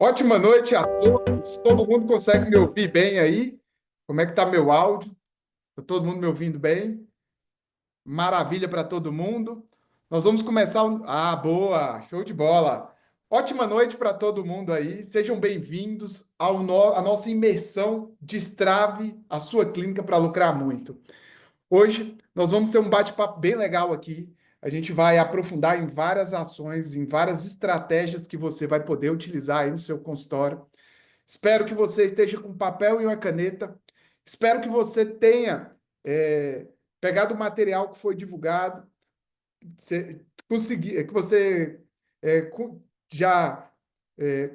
Ótima noite a todos. Todo mundo consegue me ouvir bem aí? Como é que tá meu áudio? Tá todo mundo me ouvindo bem? Maravilha para todo mundo. Nós vamos começar. Boa! Show de bola! Ótima noite para todo mundo aí. Sejam bem-vindos à nossa imersão Destrave a sua clínica para lucrar muito. Hoje nós vamos ter um bate-papo bem legal aqui. A gente vai aprofundar em várias ações, em várias estratégias que você vai poder utilizar aí no seu consultório. Espero que você esteja com papel e uma caneta. Espero que você tenha pegado o material que foi divulgado, que você é, co- já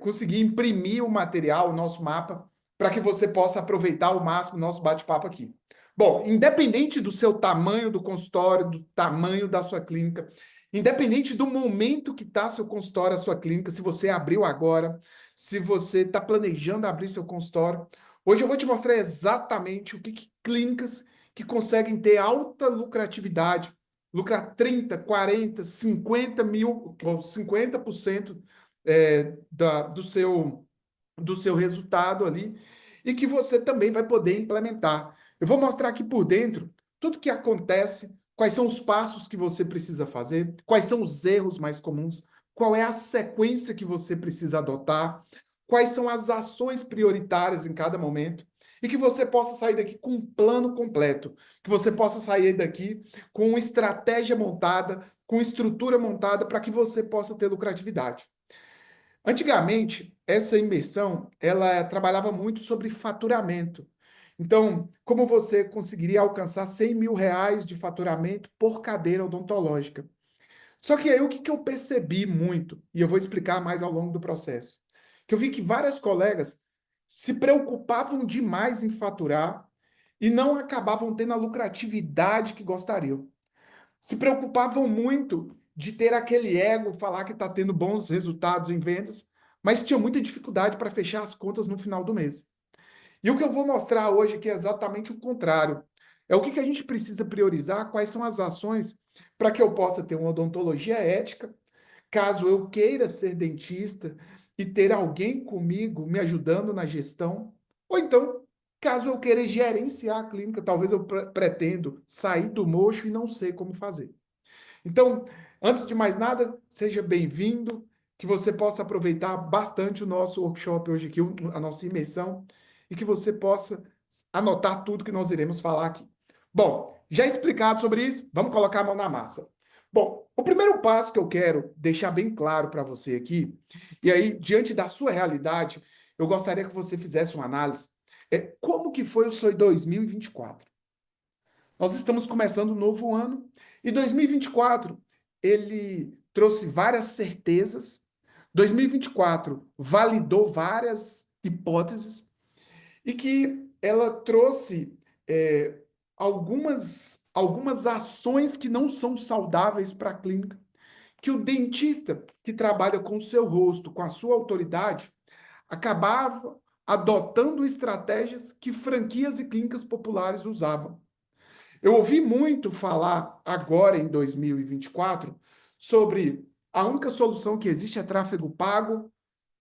conseguir imprimir o material, o nosso mapa, para que você possa aproveitar ao máximo o nosso bate-papo aqui. Bom, independente do seu tamanho do consultório, do tamanho da sua clínica, independente do momento que está seu consultório, a sua clínica, se você abriu agora, se você está planejando abrir seu consultório, hoje eu vou te mostrar exatamente que clínicas que conseguem ter alta lucratividade, lucrar 30, 40, 50 mil, ou 50% do seu resultado ali, e que você também vai poder implementar. Eu vou mostrar aqui por dentro tudo que acontece, quais são os passos que você precisa fazer, quais são os erros mais comuns, qual é a sequência que você precisa adotar, quais são as ações prioritárias em cada momento, e que você possa sair daqui com um plano completo, que você possa sair daqui com uma estratégia montada, com estrutura montada para que você possa ter lucratividade. Antigamente, essa imersão, ela trabalhava muito sobre faturamento. Então, como você conseguiria alcançar 100 mil reais de faturamento por cadeira odontológica? Só que aí o que eu percebi muito, e eu vou explicar mais ao longo do processo, que eu vi que várias colegas se preocupavam demais em faturar e não acabavam tendo a lucratividade que gostariam. Se preocupavam muito de ter aquele ego, falar que está tendo bons resultados em vendas, mas tinha muita dificuldade para fechar as contas no final do mês. E o que eu vou mostrar hoje aqui é exatamente o contrário. É o que a gente precisa priorizar, quais são as ações para que eu possa ter uma odontologia ética, caso eu queira ser dentista e ter alguém comigo me ajudando na gestão, ou então, caso eu queira gerenciar a clínica, talvez eu pretendo sair do mocho e não sei como fazer. Então, antes de mais nada, seja bem-vindo, que você possa aproveitar bastante o nosso workshop hoje aqui, a nossa imersão, e que você possa anotar tudo que nós iremos falar aqui. Bom, já explicado sobre isso, vamos colocar a mão na massa. Bom, o primeiro passo que eu quero deixar bem claro para você aqui, e aí, diante da sua realidade, eu gostaria que você fizesse uma análise, como que foi o seu 2024? Nós estamos começando um novo ano e 2024 ele trouxe várias certezas. 2024 validou várias hipóteses e que ela trouxe algumas ações que não são saudáveis para a clínica, que o dentista que trabalha com o seu rosto, com a sua autoridade, acabava adotando estratégias que franquias e clínicas populares usavam. Eu ouvi muito falar agora em 2024 sobre a única solução que existe é tráfego pago.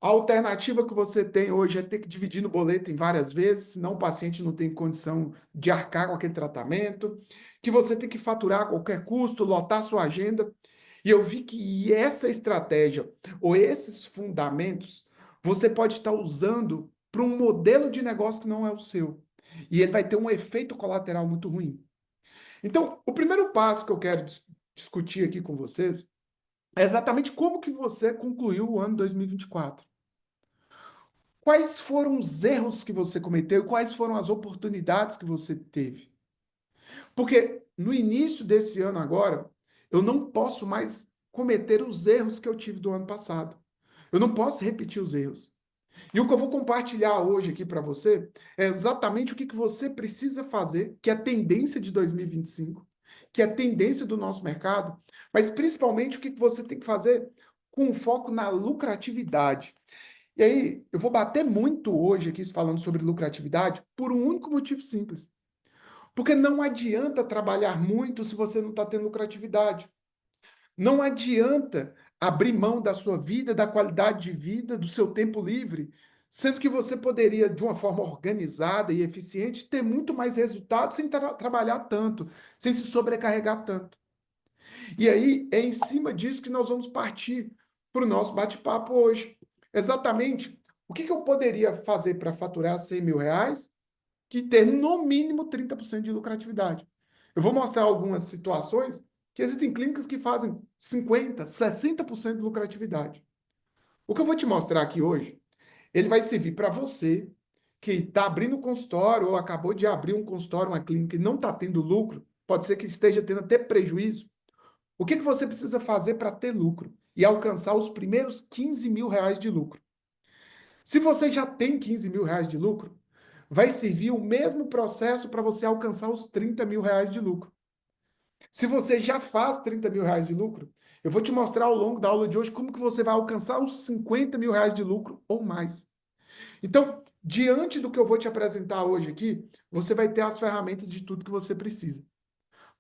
A alternativa que você tem hoje é ter que dividir no boleto em várias vezes, senão o paciente não tem condição de arcar com aquele tratamento, que você tem que faturar a qualquer custo, lotar sua agenda. E eu vi que essa estratégia ou esses fundamentos você pode estar usando para um modelo de negócio que não é o seu. E ele vai ter um efeito colateral muito ruim. Então, o primeiro passo que eu quero discutir aqui com vocês é exatamente como que você concluiu o ano 2024. Quais foram os erros que você cometeu e quais foram as oportunidades que você teve? Porque no início desse ano agora, eu não posso mais cometer os erros que eu tive do ano passado. Eu não posso repetir os erros. E o que eu vou compartilhar hoje aqui para você é exatamente o que você precisa fazer, que é a tendência de 2025, que é a tendência do nosso mercado, mas principalmente o que você tem que fazer com foco na lucratividade. E aí, eu vou bater muito hoje aqui falando sobre lucratividade por um único motivo simples. Porque não adianta trabalhar muito se você não está tendo lucratividade. Não adianta abrir mão da sua vida, da qualidade de vida, do seu tempo livre, sendo que você poderia, de uma forma organizada e eficiente, ter muito mais resultados sem trabalhar tanto, sem se sobrecarregar tanto. E aí é em cima disso que nós vamos partir para o nosso bate-papo hoje. Exatamente o que eu poderia fazer para faturar R$ 100.000 que ter no mínimo 30% de lucratividade. Eu vou mostrar algumas situações que existem clínicas que fazem 50%, 60% de lucratividade. O que eu vou te mostrar aqui hoje, ele vai servir para você que está abrindo um consultório ou acabou de abrir um consultório, uma clínica e não está tendo lucro, pode ser que esteja tendo até prejuízo. O que você precisa fazer para ter lucro e alcançar os primeiros R$ 15.000 de lucro? Se você já tem R$ 15.000 de lucro, vai servir o mesmo processo para você alcançar os R$ 30.000 de lucro. Se você já faz R$ 30.000 de lucro, eu vou te mostrar ao longo da aula de hoje como que você vai alcançar os R$ 50.000 de lucro ou mais. Então, diante do que eu vou te apresentar hoje aqui, você vai ter as ferramentas de tudo que você precisa.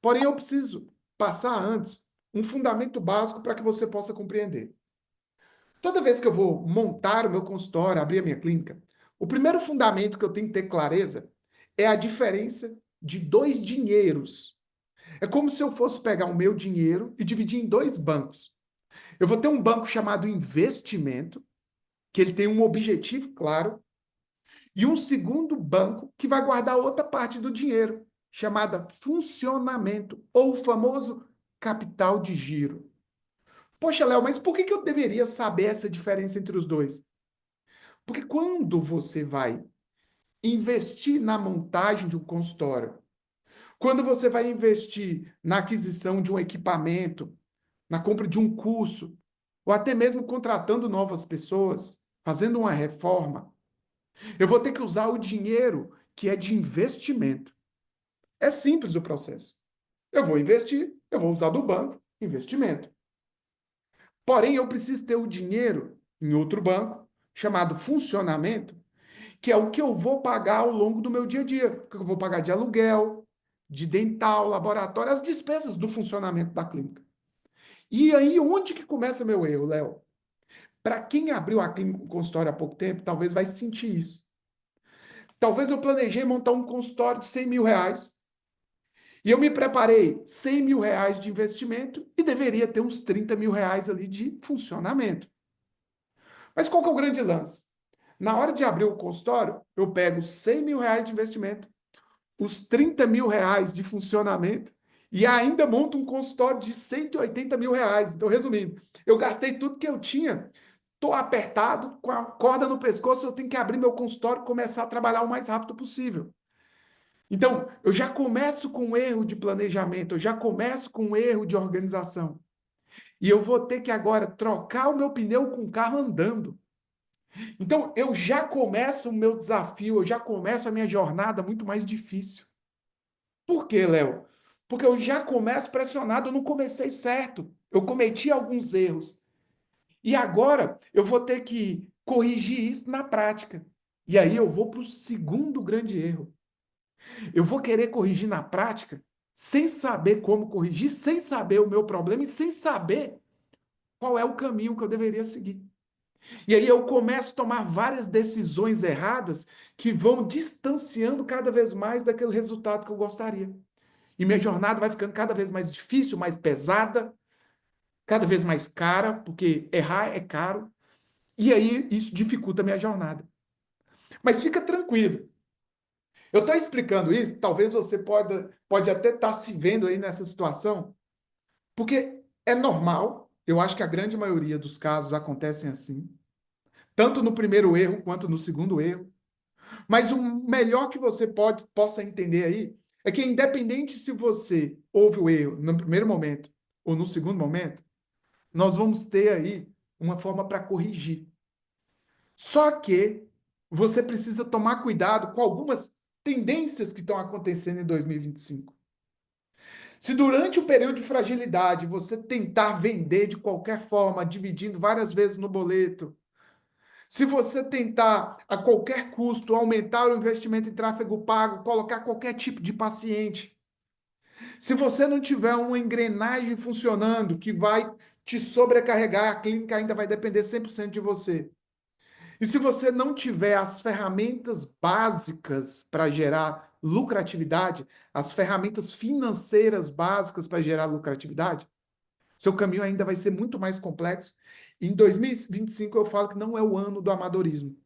Porém, eu preciso passar antes um fundamento básico para que você possa compreender. Toda vez que eu vou montar o meu consultório, abrir a minha clínica, o primeiro fundamento que eu tenho que ter clareza é a diferença de dois dinheiros. É como se eu fosse pegar o meu dinheiro e dividir em dois bancos. Eu vou ter um banco chamado investimento, que ele tem um objetivo claro, e um segundo banco que vai guardar outra parte do dinheiro, chamada funcionamento, ou o famoso capital de giro. Poxa, Léo, mas por que eu deveria saber essa diferença entre os dois? Porque quando você vai investir na montagem de um consultório, quando você vai investir na aquisição de um equipamento, na compra de um curso, ou até mesmo contratando novas pessoas, fazendo uma reforma, eu vou ter que usar o dinheiro que é de investimento. É simples o processo. Eu vou investir, eu vou usar do banco, investimento. Porém, eu preciso ter o dinheiro em outro banco, chamado funcionamento, que é o que eu vou pagar ao longo do meu dia a dia. O que eu vou pagar de aluguel, de dental, laboratório, as despesas do funcionamento da clínica. E aí, onde que começa meu erro, Léo? Para quem abriu a clínica com consultório há pouco tempo, talvez vai sentir isso. Talvez eu planejei montar um consultório de R$ 100.000 e eu me preparei R$ 100.000 de investimento e deveria ter uns R$ 30.000 ali de funcionamento. Mas qual que é o grande lance? Na hora de abrir o consultório, eu pego R$ 100.000 de investimento, os R$ 30.000 de funcionamento e ainda monto um consultório de R$ 180.000. Então, resumindo, eu gastei tudo que eu tinha, estou apertado, com a corda no pescoço, eu tenho que abrir meu consultório e começar a trabalhar o mais rápido possível. Então, eu já começo com um erro de planejamento, eu já começo com um erro de organização. E eu vou ter que agora trocar o meu pneu com o carro andando. Então, eu já começo o meu desafio, eu já começo a minha jornada muito mais difícil. Por quê, Léo? Porque eu já começo pressionado, eu não comecei certo. Eu cometi alguns erros. E agora eu vou ter que corrigir isso na prática. E aí eu vou para o segundo grande erro. Eu vou querer corrigir na prática sem saber como corrigir, sem saber o meu problema e sem saber qual é o caminho que eu deveria seguir. E aí eu começo a tomar várias decisões erradas que vão distanciando cada vez mais daquele resultado que eu gostaria. E minha jornada vai ficando cada vez mais difícil, mais pesada, cada vez mais cara, porque errar é caro. E aí isso dificulta a minha jornada. Mas fica tranquilo. Eu estou explicando isso, talvez você pode até estar se vendo aí nessa situação, porque é normal, eu acho que a grande maioria dos casos acontecem assim, tanto no primeiro erro quanto no segundo erro. Mas o melhor que você possa entender aí é que, independente se você houve o erro no primeiro momento ou no segundo momento, nós vamos ter aí uma forma para corrigir. Só que você precisa tomar cuidado com algumas tendências que estão acontecendo em 2025. Se durante o período de fragilidade você tentar vender de qualquer forma, dividindo várias vezes no boleto, se você tentar a qualquer custo aumentar o investimento em tráfego pago, colocar qualquer tipo de paciente, se você não tiver uma engrenagem funcionando que vai te sobrecarregar, a clínica ainda vai depender 100% de você. E se você não tiver as ferramentas básicas para gerar lucratividade, as ferramentas financeiras básicas para gerar lucratividade, seu caminho ainda vai ser muito mais complexo. Em 2025, eu falo que não é o ano do amadorismo.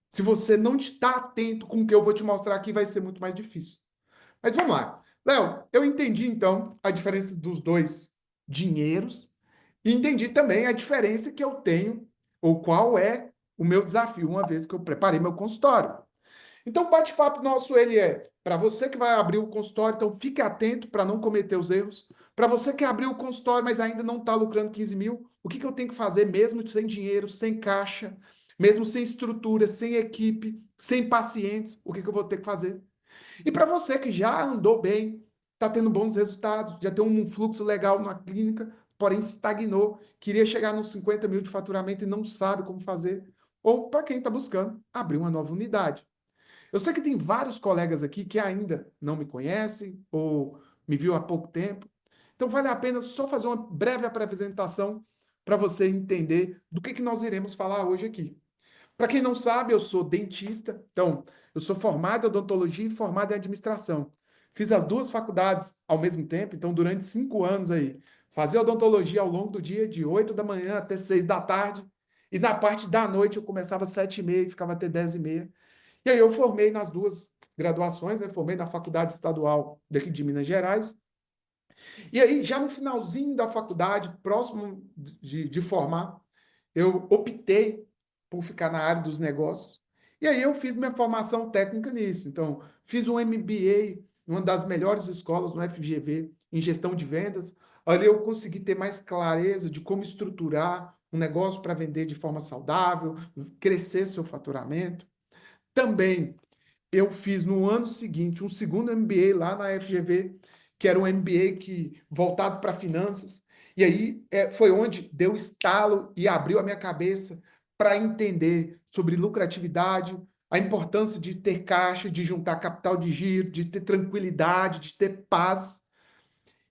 Se você não está atento com o que eu vou te mostrar aqui, vai ser muito mais difícil. Mas vamos lá. Léo, eu entendi então a diferença dos dois dinheiros e entendi também a diferença que eu tenho, ou qual é o meu desafio, uma vez que eu preparei meu consultório. Então, o bate-papo nosso ele é para você que vai abrir o consultório, então fique atento para não cometer os erros. Para você que abriu o consultório, mas ainda não está lucrando 15 mil, o que eu tenho que fazer mesmo sem dinheiro, sem caixa, mesmo sem estrutura, sem equipe, sem pacientes, o que eu vou ter que fazer? E para você que já andou bem, está tendo bons resultados, já tem um fluxo legal na clínica, porém estagnou, queria chegar nos 50 mil de faturamento e não sabe como fazer, ou para quem está buscando abrir uma nova unidade. Eu sei que tem vários colegas aqui que ainda não me conhecem ou me viu há pouco tempo. Então vale a pena só fazer uma breve apresentação para você entender do que nós iremos falar hoje aqui. Para quem não sabe, eu sou dentista, então eu sou formado em odontologia e formado em administração. Fiz as duas faculdades ao mesmo tempo, então durante 5 anos aí, fazia odontologia ao longo do dia, de 8 da manhã até 6 da tarde, e na parte da noite eu começava às 7h30 e ficava até 10h30. E aí eu formei nas duas graduações, né? Formei na Faculdade Estadual daqui de Minas Gerais. E aí, já no finalzinho da faculdade, próximo de formar, eu optei por ficar na área dos negócios. E aí eu fiz minha formação técnica nisso. Então, fiz um MBA em uma das melhores escolas no FGV, em gestão de vendas. Ali eu consegui ter mais clareza de como estruturar um negócio para vender de forma saudável, crescer seu faturamento. Também eu fiz no ano seguinte um segundo MBA lá na FGV, que era um MBA voltado para finanças. E aí foi onde deu estalo e abriu a minha cabeça para entender sobre lucratividade, a importância de ter caixa, de juntar capital de giro, de ter tranquilidade, de ter paz.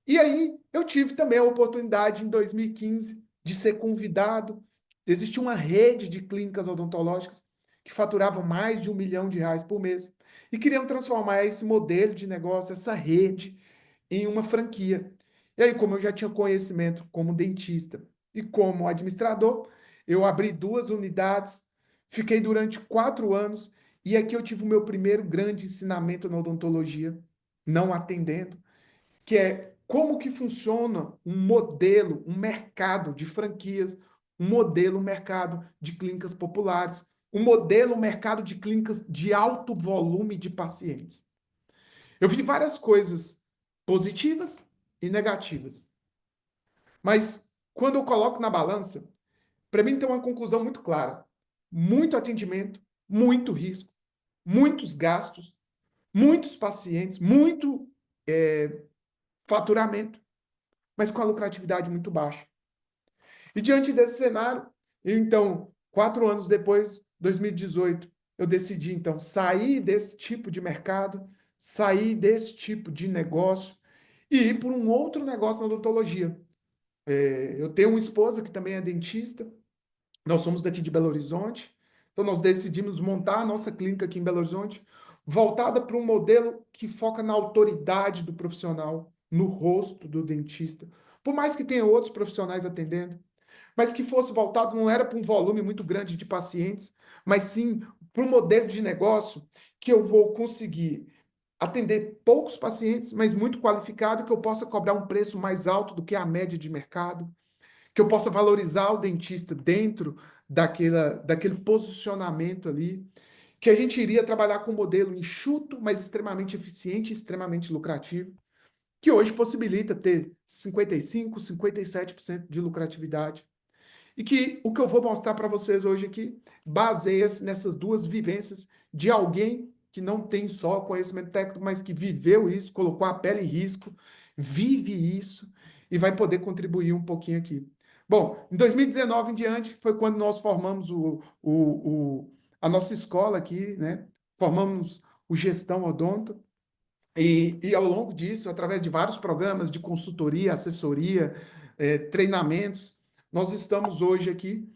E aí eu tive também a oportunidade em 2015 de ser convidado. Existia uma rede de clínicas odontológicas que faturavam mais de R$ 1 milhão por mês e queriam transformar esse modelo de negócio, essa rede, em uma franquia. E aí, como eu já tinha conhecimento como dentista e como administrador, eu abri 2 unidades, fiquei durante 4 anos e aqui eu tive o meu primeiro grande ensinamento na odontologia, não atendendo, que é como que funciona um modelo, um mercado de franquias, um modelo mercado de clínicas populares, um modelo mercado de clínicas de alto volume de pacientes. Eu vi várias coisas positivas e negativas, mas quando eu coloco na balança, para mim tem uma conclusão muito clara: muito atendimento, muito risco, muitos gastos, muitos pacientes, muito faturamento, mas com a lucratividade muito baixa. E diante desse cenário, eu, então, 4 anos depois, 2018, eu decidi, então, sair desse tipo de mercado, sair desse tipo de negócio e ir por um outro negócio na odontologia. Eu tenho uma esposa que também é dentista, nós somos daqui de Belo Horizonte, então nós decidimos montar a nossa clínica aqui em Belo Horizonte, voltada para um modelo que foca na autoridade do profissional, no rosto do dentista. Por mais que tenha outros profissionais atendendo, mas que fosse voltado não era para um volume muito grande de pacientes, mas sim para um modelo de negócio que eu vou conseguir atender poucos pacientes, mas muito qualificado, que eu possa cobrar um preço mais alto do que a média de mercado, que eu possa valorizar o dentista dentro daquele posicionamento ali, que a gente iria trabalhar com um modelo enxuto, mas extremamente eficiente, extremamente lucrativo, que hoje possibilita ter 55%, 57% de lucratividade. E que o que eu vou mostrar para vocês hoje aqui baseia-se nessas duas vivências de alguém que não tem só conhecimento técnico, mas que viveu isso, colocou a pele em risco, vive isso e vai poder contribuir um pouquinho aqui. Bom, em 2019 em diante foi quando nós formamos a nossa escola aqui, né? Formamos o Gestão Odonto. E ao longo disso, através de vários programas de consultoria, assessoria, treinamentos. Nós estamos hoje aqui,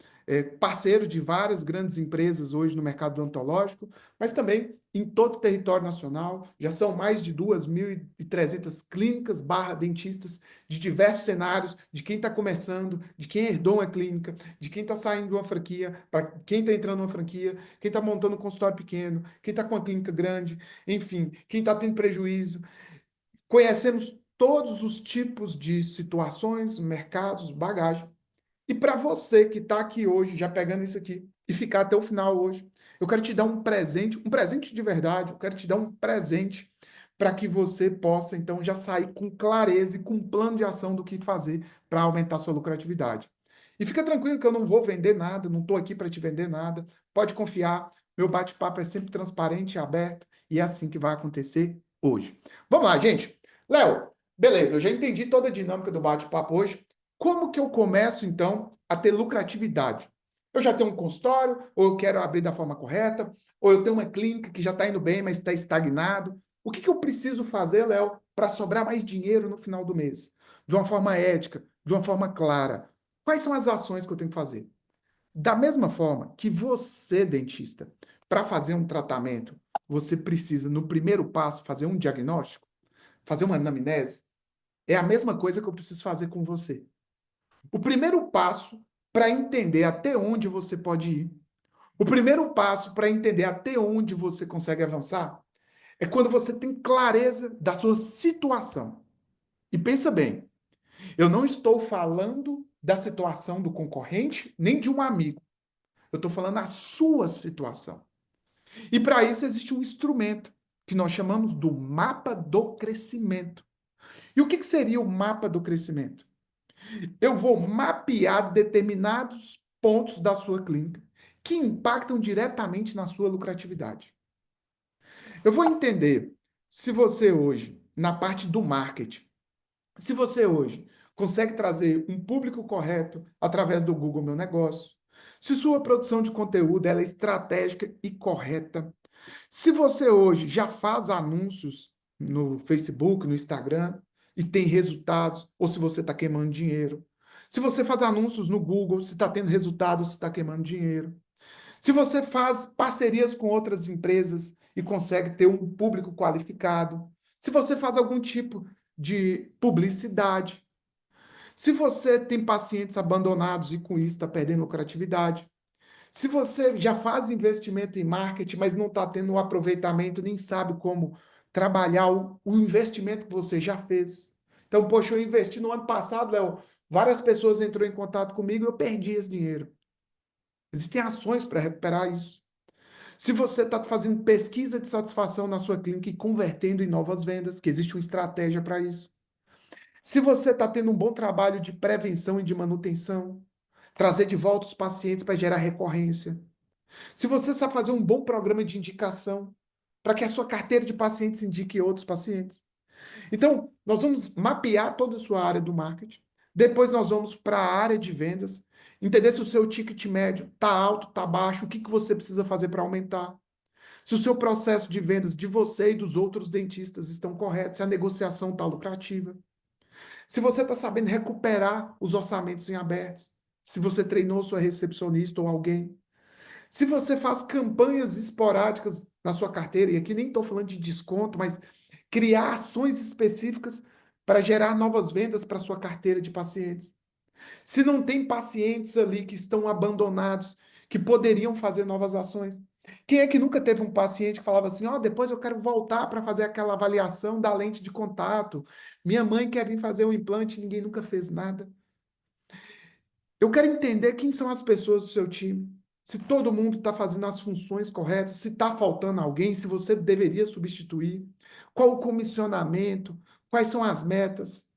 parceiro de várias grandes empresas hoje no mercado odontológico, mas também em todo o território nacional. Já são mais de 2.300 clínicas / dentistas de diversos cenários, de quem está começando, de quem herdou uma clínica, de quem está saindo de uma franquia, para quem está entrando numa franquia, quem está montando um consultório pequeno, quem está com uma clínica grande, enfim, quem está tendo prejuízo. Conhecemos todos os tipos de situações, mercados, bagagem. E para você que está aqui hoje, já pegando isso aqui, e ficar até o final hoje, eu quero te dar um presente de verdade, eu quero te dar um presente para que você possa, então, já sair com clareza e com um plano de ação do que fazer para aumentar sua lucratividade. E fica tranquilo que eu não vou vender nada, não estou aqui para te vender nada, pode confiar, meu bate-papo é sempre transparente e aberto, e é assim que vai acontecer hoje. Vamos lá, gente. Léo, beleza, eu já entendi toda a dinâmica do bate-papo hoje. Como que eu começo, então, a ter lucratividade? Eu já tenho um consultório, ou eu quero abrir da forma correta, ou eu tenho uma clínica que já está indo bem, mas está estagnado. O que que eu preciso fazer, Léo, para sobrar mais dinheiro no final do mês? De uma forma ética, de uma forma clara. Quais são as ações que eu tenho que fazer? Da mesma forma que você, dentista, para fazer um tratamento, você precisa, no primeiro passo, fazer um diagnóstico, fazer uma anamnese, é a mesma coisa que eu preciso fazer com você. O primeiro passo para entender até onde você pode ir, o primeiro passo para entender até onde você consegue avançar, é quando você tem clareza da sua situação. E pensa bem, eu não estou falando da situação do concorrente, nem de um amigo. Eu estou falando a sua situação. E para isso existe um instrumento que nós chamamos do mapa do crescimento. E o que seria o mapa do crescimento? Eu vou mapear determinados pontos da sua clínica que impactam diretamente na sua lucratividade. Eu vou entender se você hoje, na parte do marketing, se você hoje consegue trazer um público correto através do Google Meu Negócio, se sua produção de conteúdo ela é estratégica e correta, se você hoje já faz anúncios no Facebook, no Instagram e tem resultados, ou se você está queimando dinheiro. Se você faz anúncios no Google, se está tendo resultados, se está queimando dinheiro. Se você faz parcerias com outras empresas e consegue ter um público qualificado. Se você faz algum tipo de publicidade. Se você tem pacientes abandonados e com isso está perdendo lucratividade. Se você já faz investimento em marketing, mas não está tendo um aproveitamento, nem sabe como trabalhar o investimento que você já fez. Então, poxa, eu investi no ano passado, Léo, várias pessoas entrou em contato comigo e eu perdi esse dinheiro. Existem ações para recuperar isso. Se você está fazendo pesquisa de satisfação na sua clínica e convertendo em novas vendas, que existe uma estratégia para isso. Se você está tendo um bom trabalho de prevenção e de manutenção, trazer de volta os pacientes para gerar recorrência. Se você sabe fazer um bom programa de indicação para que a sua carteira de pacientes indique outros pacientes. Então, nós vamos mapear toda a sua área do marketing. Depois nós vamos para a área de vendas, entender se o seu ticket médio está alto, está baixo, o que você precisa fazer para aumentar. Se o seu processo de vendas de você e dos outros dentistas estão corretos, se a negociação está lucrativa. Se você está sabendo recuperar os orçamentos em abertos. Se você treinou sua recepcionista ou alguém. Se você faz campanhas esporádicas na sua carteira, e aqui nem estou falando de desconto, mas criar ações específicas para gerar novas vendas para a sua carteira de pacientes. Se não tem pacientes ali que estão abandonados, que poderiam fazer novas ações. Quem é que nunca teve um paciente que falava assim, ó, depois eu quero voltar para fazer aquela avaliação da lente de contato. Minha mãe quer vir fazer um implante, ninguém nunca fez nada. Eu quero entender quem são as pessoas do seu time. Se todo mundo está fazendo as funções corretas, se está faltando alguém, se você deveria substituir, qual o comissionamento, quais são as metas,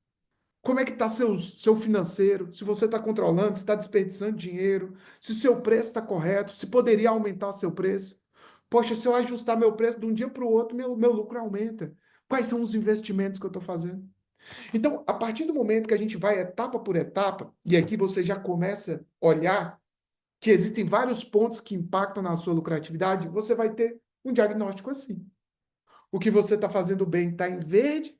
como é que está seu financeiro, se você está controlando, se está desperdiçando dinheiro, se seu preço está correto, se poderia aumentar o seu preço. Poxa, se eu ajustar meu preço de um dia para o outro, meu lucro aumenta. Quais são os investimentos que eu estou fazendo? Então, a partir do momento que a gente vai etapa por etapa, e aqui você já começa a olhar que existem vários pontos que impactam na sua lucratividade, você vai ter um diagnóstico assim. O que você está fazendo bem está em verde,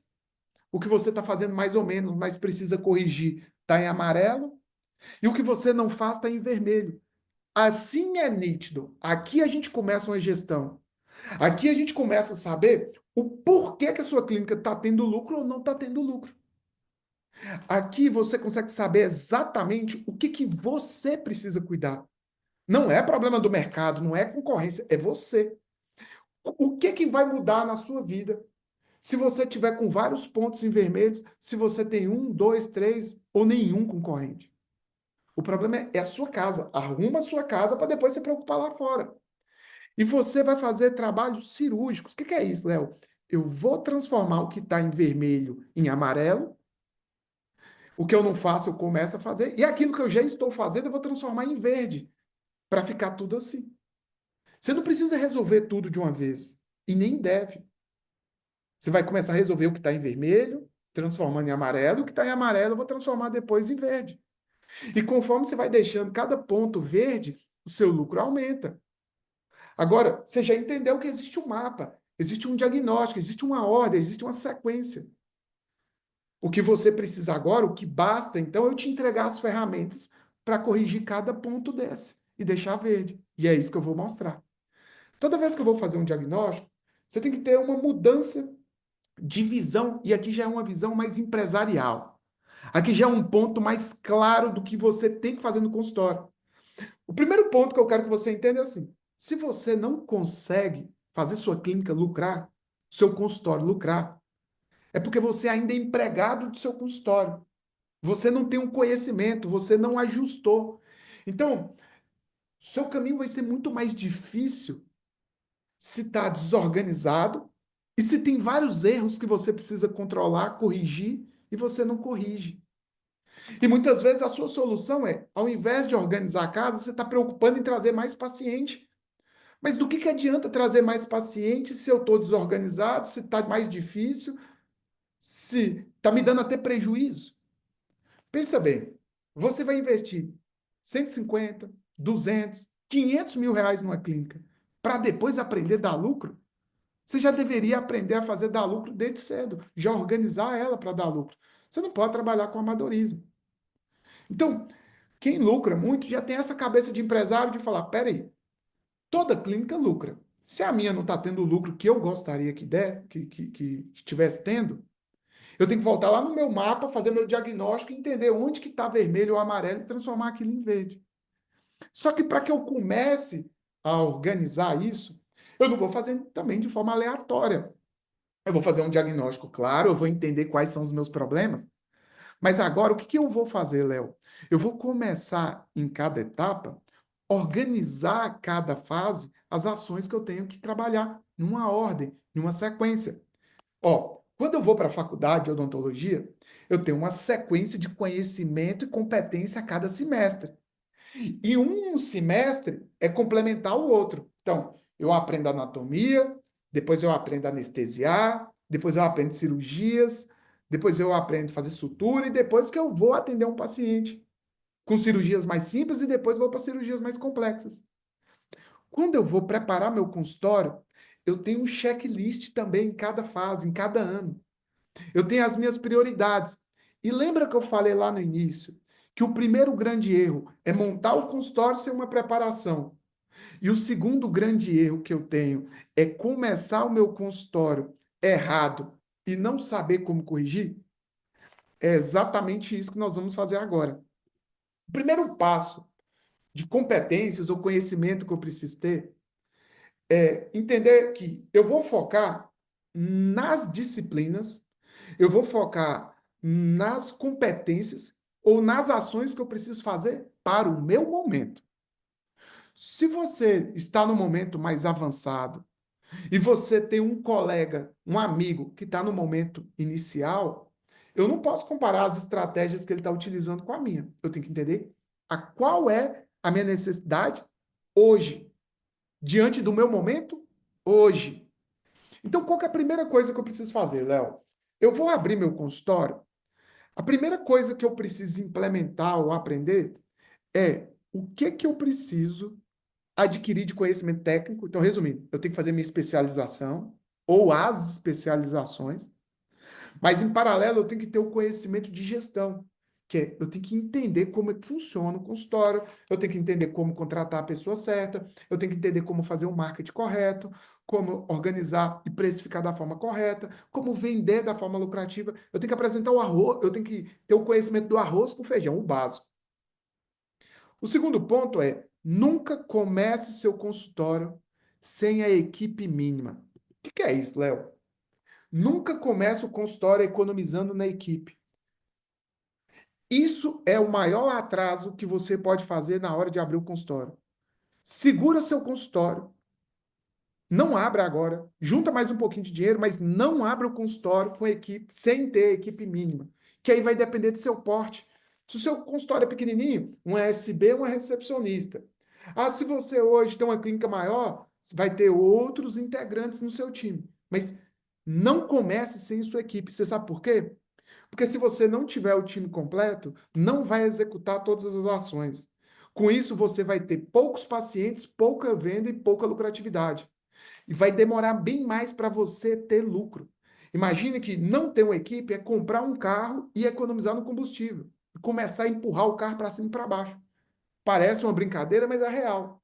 o que você está fazendo mais ou menos, mas precisa corrigir, está em amarelo, e o que você não faz está em vermelho. Assim é nítido. Aqui a gente começa uma gestão. Aqui a gente começa a saber o porquê que a sua clínica está tendo lucro ou não está tendo lucro. Aqui você consegue saber exatamente o que você precisa cuidar. Não é problema do mercado, não é concorrência, é você. O que vai mudar na sua vida? Se você tiver com vários pontos em vermelhos, se você tem um, dois, três ou nenhum concorrente. O problema é a sua casa. Arruma a sua casa para depois se preocupar lá fora. E você vai fazer trabalhos cirúrgicos. O que é isso, Léo? Eu vou transformar o que está em vermelho em amarelo. O que eu não faço, eu começo a fazer. E aquilo que eu já estou fazendo, eu vou transformar em verde. Para ficar tudo assim. Você não precisa resolver tudo de uma vez. E nem deve. Você vai começar a resolver o que está em vermelho, transformando em amarelo. O que está em amarelo, eu vou transformar depois em verde. E conforme você vai deixando cada ponto verde, o seu lucro aumenta. Agora, você já entendeu que existe um mapa, existe um diagnóstico, existe uma ordem, existe uma sequência. O que você precisa agora, o que basta, então, é eu te entregar as ferramentas para corrigir cada ponto desse e deixar verde. E é isso que eu vou mostrar. Toda vez que eu vou fazer um diagnóstico, você tem que ter uma mudança de visão, e aqui já é uma visão mais empresarial. Aqui já é um ponto mais claro do que você tem que fazer no consultório. O primeiro ponto que eu quero que você entenda é assim: se você não consegue fazer sua clínica lucrar, seu consultório lucrar, é porque você ainda é empregado do seu consultório. Você não tem um conhecimento, você não ajustou. Então, seu caminho vai ser muito mais difícil se está desorganizado e se tem vários erros que você precisa controlar, corrigir e você não corrige. E muitas vezes a sua solução é, ao invés de organizar a casa, você está preocupando em trazer mais paciente. Mas do que adianta trazer mais paciente se eu estou desorganizado, se está mais difícil, se está me dando até prejuízo? Pensa bem, você vai investir 150, 200, 500 mil reais numa clínica para depois aprender a dar lucro? Você já deveria aprender a fazer dar lucro desde cedo, já organizar ela para dar lucro. Você não pode trabalhar com amadorismo. Então, quem lucra muito já tem essa cabeça de empresário de falar: peraí, toda clínica lucra. Se a minha não está tendo o lucro que eu gostaria que der, que estivesse tendo, eu tenho que voltar lá no meu mapa, fazer meu diagnóstico, entender onde que está vermelho ou amarelo e transformar aquilo em verde. Só que para que eu comece a organizar isso, eu não vou fazer também de forma aleatória. Eu vou fazer um diagnóstico claro, eu vou entender quais são os meus problemas. Mas agora, o que eu vou fazer, Léo? Eu vou começar em cada etapa, organizar cada fase, as ações que eu tenho que trabalhar numa ordem, numa sequência. Ó, quando eu vou para a faculdade de odontologia, eu tenho uma sequência de conhecimento e competência a cada semestre. E um semestre é complementar o outro. Então, eu aprendo anatomia, depois eu aprendo a anestesiar, depois eu aprendo cirurgias, depois eu aprendo a fazer sutura e depois que eu vou atender um paciente com cirurgias mais simples e depois vou para cirurgias mais complexas. Quando eu vou preparar meu consultório, eu tenho um checklist também em cada fase, em cada ano. Eu tenho as minhas prioridades. E lembra que eu falei lá no início que o primeiro grande erro é montar o consultório sem uma preparação. E o segundo grande erro que eu tenho é começar o meu consultório errado e não saber como corrigir? É exatamente isso que nós vamos fazer agora. O primeiro passo de competências ou conhecimento que eu preciso ter é entender que eu vou focar nas disciplinas, eu vou focar nas competências ou nas ações que eu preciso fazer para o meu momento. Se você está no momento mais avançado e você tem um colega, um amigo que está no momento inicial, eu não posso comparar as estratégias que ele está utilizando com a minha. Eu tenho que entender qual é a minha necessidade hoje, diante do meu momento hoje. Então, qual que é a primeira coisa que eu preciso fazer, Léo? Eu vou abrir meu consultório. A primeira coisa que eu preciso implementar ou aprender é o que eu preciso adquirir de conhecimento técnico. Então, resumindo, eu tenho que fazer minha especialização ou as especializações, mas em paralelo eu tenho que ter o conhecimento de gestão. que é, eu tenho que entender como é que funciona o consultório, eu tenho que entender como contratar a pessoa certa, eu tenho que entender como fazer o marketing correto, como organizar e precificar da forma correta, como vender da forma lucrativa. Eu tenho que apresentar o arroz, eu tenho que ter o conhecimento do arroz com feijão, o básico. O segundo ponto é, nunca comece seu consultório sem a equipe mínima. O que é isso, Léo? Nunca comece o consultório economizando na equipe. Isso é o maior atraso que você pode fazer na hora de abrir o consultório. Segura seu consultório. Não abra agora. Junta mais um pouquinho de dinheiro, mas não abra o consultório com equipe, sem ter equipe mínima. Que aí vai depender do seu porte. Se o seu consultório é pequenininho, um SB, uma recepcionista. Ah, se você hoje tem uma clínica maior, vai ter outros integrantes no seu time. Mas não comece sem sua equipe. Você sabe por quê? Porque se você não tiver o time completo, não vai executar todas as ações. Com isso, você vai ter poucos pacientes, pouca venda e pouca lucratividade. E vai demorar bem mais para você ter lucro. Imagine que não ter uma equipe é comprar um carro e economizar no combustível. E começar a empurrar o carro para cima e para baixo. Parece uma brincadeira, mas é real.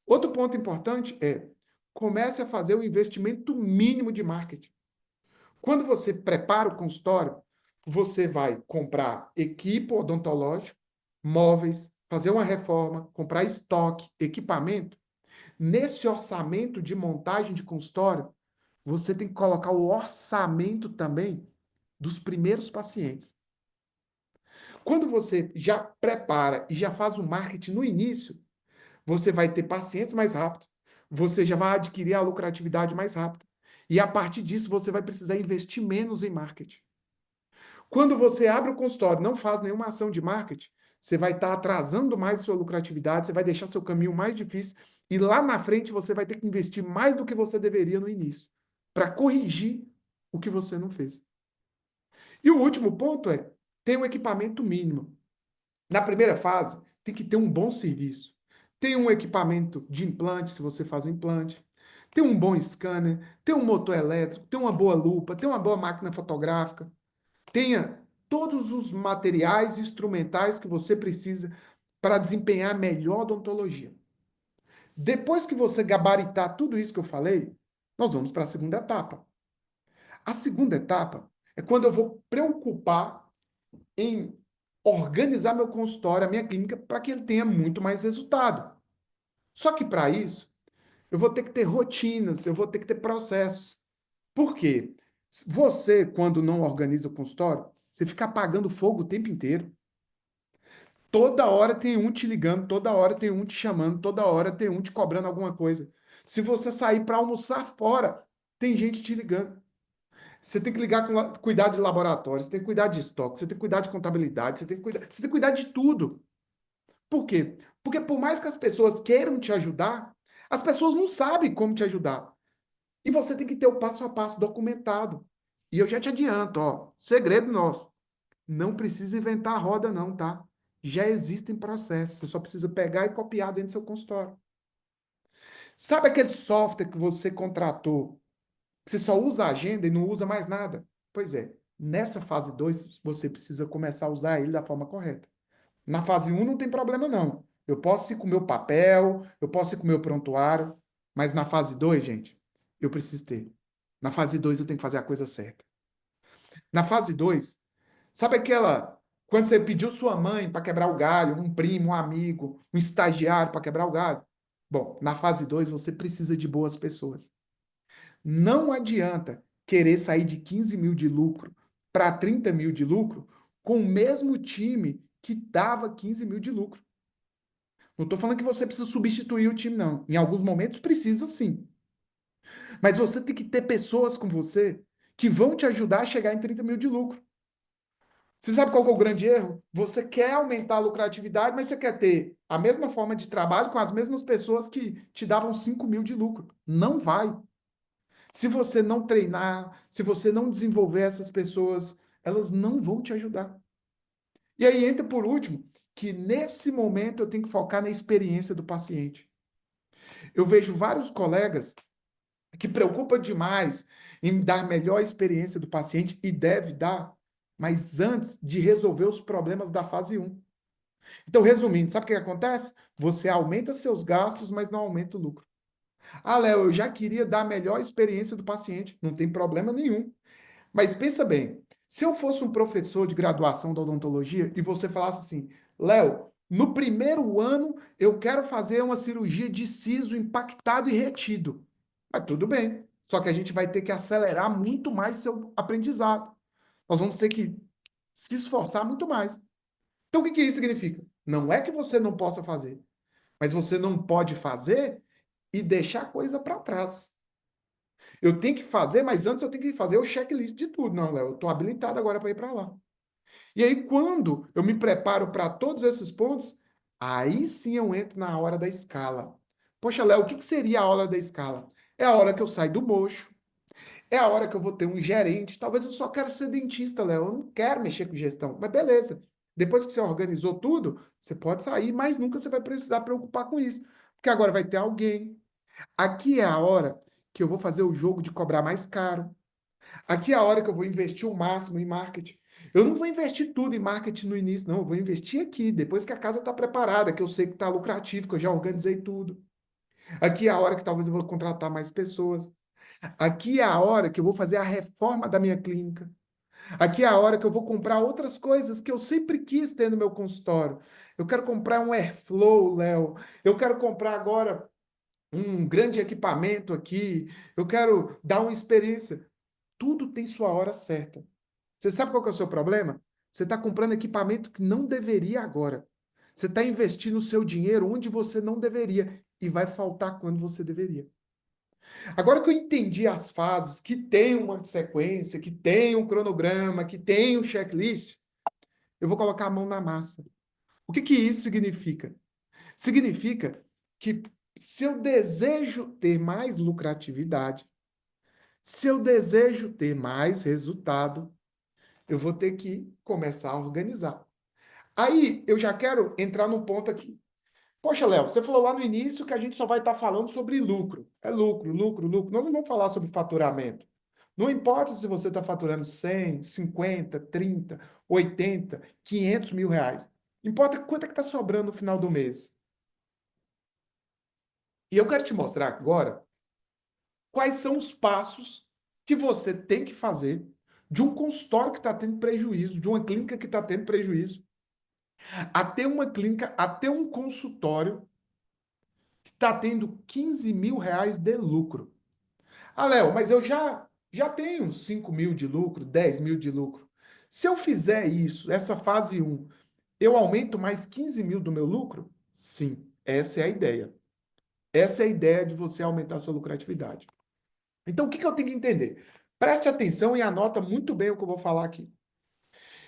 Outro ponto importante é comece a fazer o investimento mínimo de marketing. Quando você prepara o consultório, você vai comprar equipe odontológico, móveis, fazer uma reforma, comprar estoque, equipamento. Nesse orçamento de montagem de consultório, você tem que colocar o orçamento também dos primeiros pacientes. Quando você já prepara e já faz o marketing no início, você vai ter pacientes mais rápido, você já vai adquirir a lucratividade mais rápido. E a partir disso, você vai precisar investir menos em marketing. Quando você abre o consultório, não faz nenhuma ação de marketing, você vai estar atrasando mais a sua lucratividade, você vai deixar seu caminho mais difícil e lá na frente você vai ter que investir mais do que você deveria no início, para corrigir o que você não fez. E o último ponto é, ter um equipamento mínimo. Na primeira fase, tem que ter um bom serviço. Tem um equipamento de implante, se você faz implante. Tem um bom scanner, tem um motor elétrico, tem uma boa lupa, tem uma boa máquina fotográfica. Tenha todos os materiais instrumentais que você precisa para desempenhar a melhor odontologia. Depois que você gabaritar tudo isso que eu falei, nós vamos para a segunda etapa. A segunda etapa é quando eu vou preocupar em organizar meu consultório, a minha clínica, para que ele tenha muito mais resultado. Só que para isso, eu vou ter que ter rotinas, eu vou ter que ter processos. Por quê? Você, quando não organiza o consultório, você fica apagando fogo o tempo inteiro. Toda hora tem um te ligando, toda hora tem um te chamando, toda hora tem um te cobrando alguma coisa. Se você sair para almoçar fora, tem gente te ligando. Você tem que ligar com cuidar de laboratório, você tem que cuidar de estoque, você tem que cuidar de contabilidade, você tem que cuidar de tudo. Por quê? Porque por mais que as pessoas queiram te ajudar, as pessoas não sabem como te ajudar. E você tem que ter o passo a passo documentado. E eu já te adianto, ó, segredo nosso. Não precisa inventar a roda, não, tá? Já existem processos. Você só precisa pegar e copiar dentro do seu consultório. Sabe aquele software que você contratou, que você só usa a agenda e não usa mais nada? Pois é, nessa fase 2 você precisa começar a usar ele da forma correta. Na fase um não tem problema, não. Eu posso ir com o meu papel, eu posso ir com o meu prontuário, mas na fase 2 gente, eu preciso ter. Na fase 2 eu tenho que fazer a coisa certa. Na fase 2 sabe aquela. Quando você pediu sua mãe para quebrar o galho, um primo, um amigo, um estagiário para quebrar o galho? Bom, na fase 2 você precisa de boas pessoas. Não adianta querer sair de 15 mil de lucro para 30 mil de lucro com o mesmo time que dava 15 mil de lucro. Não estou falando que você precisa substituir o time, não. Em alguns momentos precisa sim. Mas você tem que ter pessoas com você que vão te ajudar a chegar em 30 mil de lucro. Você sabe qual que é o grande erro? Você quer aumentar a lucratividade, mas você quer ter a mesma forma de trabalho com as mesmas pessoas que te davam 5 mil de lucro. Não vai. Se você não treinar, se você não desenvolver essas pessoas, elas não vão te ajudar. E aí entra por último, que nesse momento eu tenho que focar na experiência do paciente. Eu vejo vários colegas que preocupam demais em dar melhor experiência do paciente e deve dar. mas antes de resolver os problemas da fase um. Então, resumindo, sabe o que acontece? Você aumenta seus gastos, mas não aumenta o lucro. Ah, Léo, eu já queria dar a melhor experiência do paciente. Não tem problema nenhum. Mas pensa bem, se eu fosse um professor de graduação da odontologia e você falasse assim, Léo, no primeiro ano eu quero fazer uma cirurgia de siso impactado e retido. Mas tudo bem. Só que a gente vai ter que acelerar muito mais seu aprendizado. Nós vamos ter que se esforçar muito mais. Então, o que que isso significa? Não é que você não possa fazer, mas você não pode fazer e deixar a coisa para trás. Eu tenho que fazer, mas antes eu tenho que fazer o checklist de tudo. Não, Léo, eu estou habilitado agora para ir para lá. E aí, quando eu me preparo para todos esses pontos, aí sim eu entro na hora da escala. Poxa, Léo, o que que seria a hora da escala? É a hora que eu saio do mocho, é a hora que eu vou ter um gerente. Talvez eu só quero ser dentista, Léo. Eu não quero mexer com gestão. Mas beleza. Depois que você organizou tudo, você pode sair, mas nunca você vai precisar preocupar com isso. Porque agora vai ter alguém. Aqui é a hora que eu vou fazer o jogo de cobrar mais caro. Aqui é a hora que eu vou investir o máximo em marketing. Eu não vou investir tudo em marketing no início, não. Eu vou investir aqui, depois que a casa está preparada, que eu sei que está lucrativo, que eu já organizei tudo. Aqui é a hora que talvez eu vou contratar mais pessoas. Aqui é a hora que eu vou fazer a reforma da minha clínica. Aqui é a hora que eu vou comprar outras coisas que eu sempre quis ter no meu consultório. Eu quero comprar um Airflow, Léo. Eu quero comprar agora um grande equipamento aqui. Eu quero dar uma experiência. Tudo tem sua hora certa. Você sabe qual que é o seu problema? Você está comprando equipamento que não deveria agora. Você está investindo o seu dinheiro onde você não deveria e vai faltar quando você deveria. Agora que eu entendi as fases, que tem uma sequência, que tem um cronograma, que tem um checklist, eu vou colocar a mão na massa. O que que isso significa? Significa que se eu desejo ter mais lucratividade, se eu desejo ter mais resultado, eu vou ter que começar a organizar. Aí eu já quero entrar num ponto aqui. Poxa, Léo, você falou lá no início que a gente só vai estar falando sobre lucro. É lucro, lucro, lucro. Nós não vamos falar sobre faturamento. Não importa se você está faturando 100, 50, 30, 80, 500 mil reais. Importa quanto é que está sobrando no final do mês. E eu quero te mostrar agora quais são os passos que você tem que fazer de um consultório que está tendo prejuízo, de uma clínica que está tendo prejuízo, até uma clínica, até um consultório que está tendo 15 mil reais de lucro. Ah, Léo, mas eu já tenho 5 mil de lucro, 10 mil de lucro. Se eu fizer isso, essa fase um, eu aumento mais 15 mil do meu lucro? Sim, essa é a ideia. Essa é a ideia de você aumentar a sua lucratividade. Então, o que que eu tenho que entender? Preste atenção e anota muito bem o que eu vou falar aqui.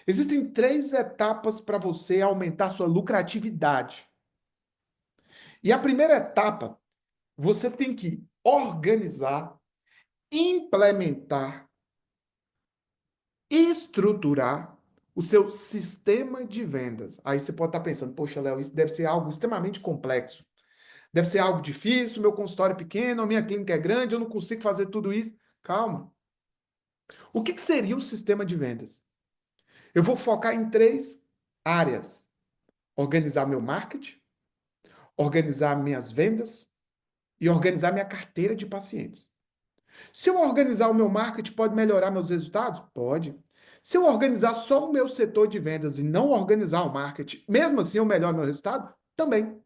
Existem três etapas para você aumentar a sua lucratividade. E a primeira etapa, você tem que organizar, implementar, estruturar o seu sistema de vendas. Aí você pode estar pensando, poxa, Léo, isso deve ser algo extremamente complexo. Deve ser algo difícil, meu consultório é pequeno, a minha clínica é grande, eu não consigo fazer tudo isso. Calma. O que que seria um sistema de vendas? Eu vou focar em três áreas: organizar meu marketing, organizar minhas vendas e organizar minha carteira de pacientes. Se eu organizar o meu marketing, pode melhorar meus resultados? Pode. Se eu organizar só o meu setor de vendas e não organizar o marketing, mesmo assim eu melhoro meu resultado? Também.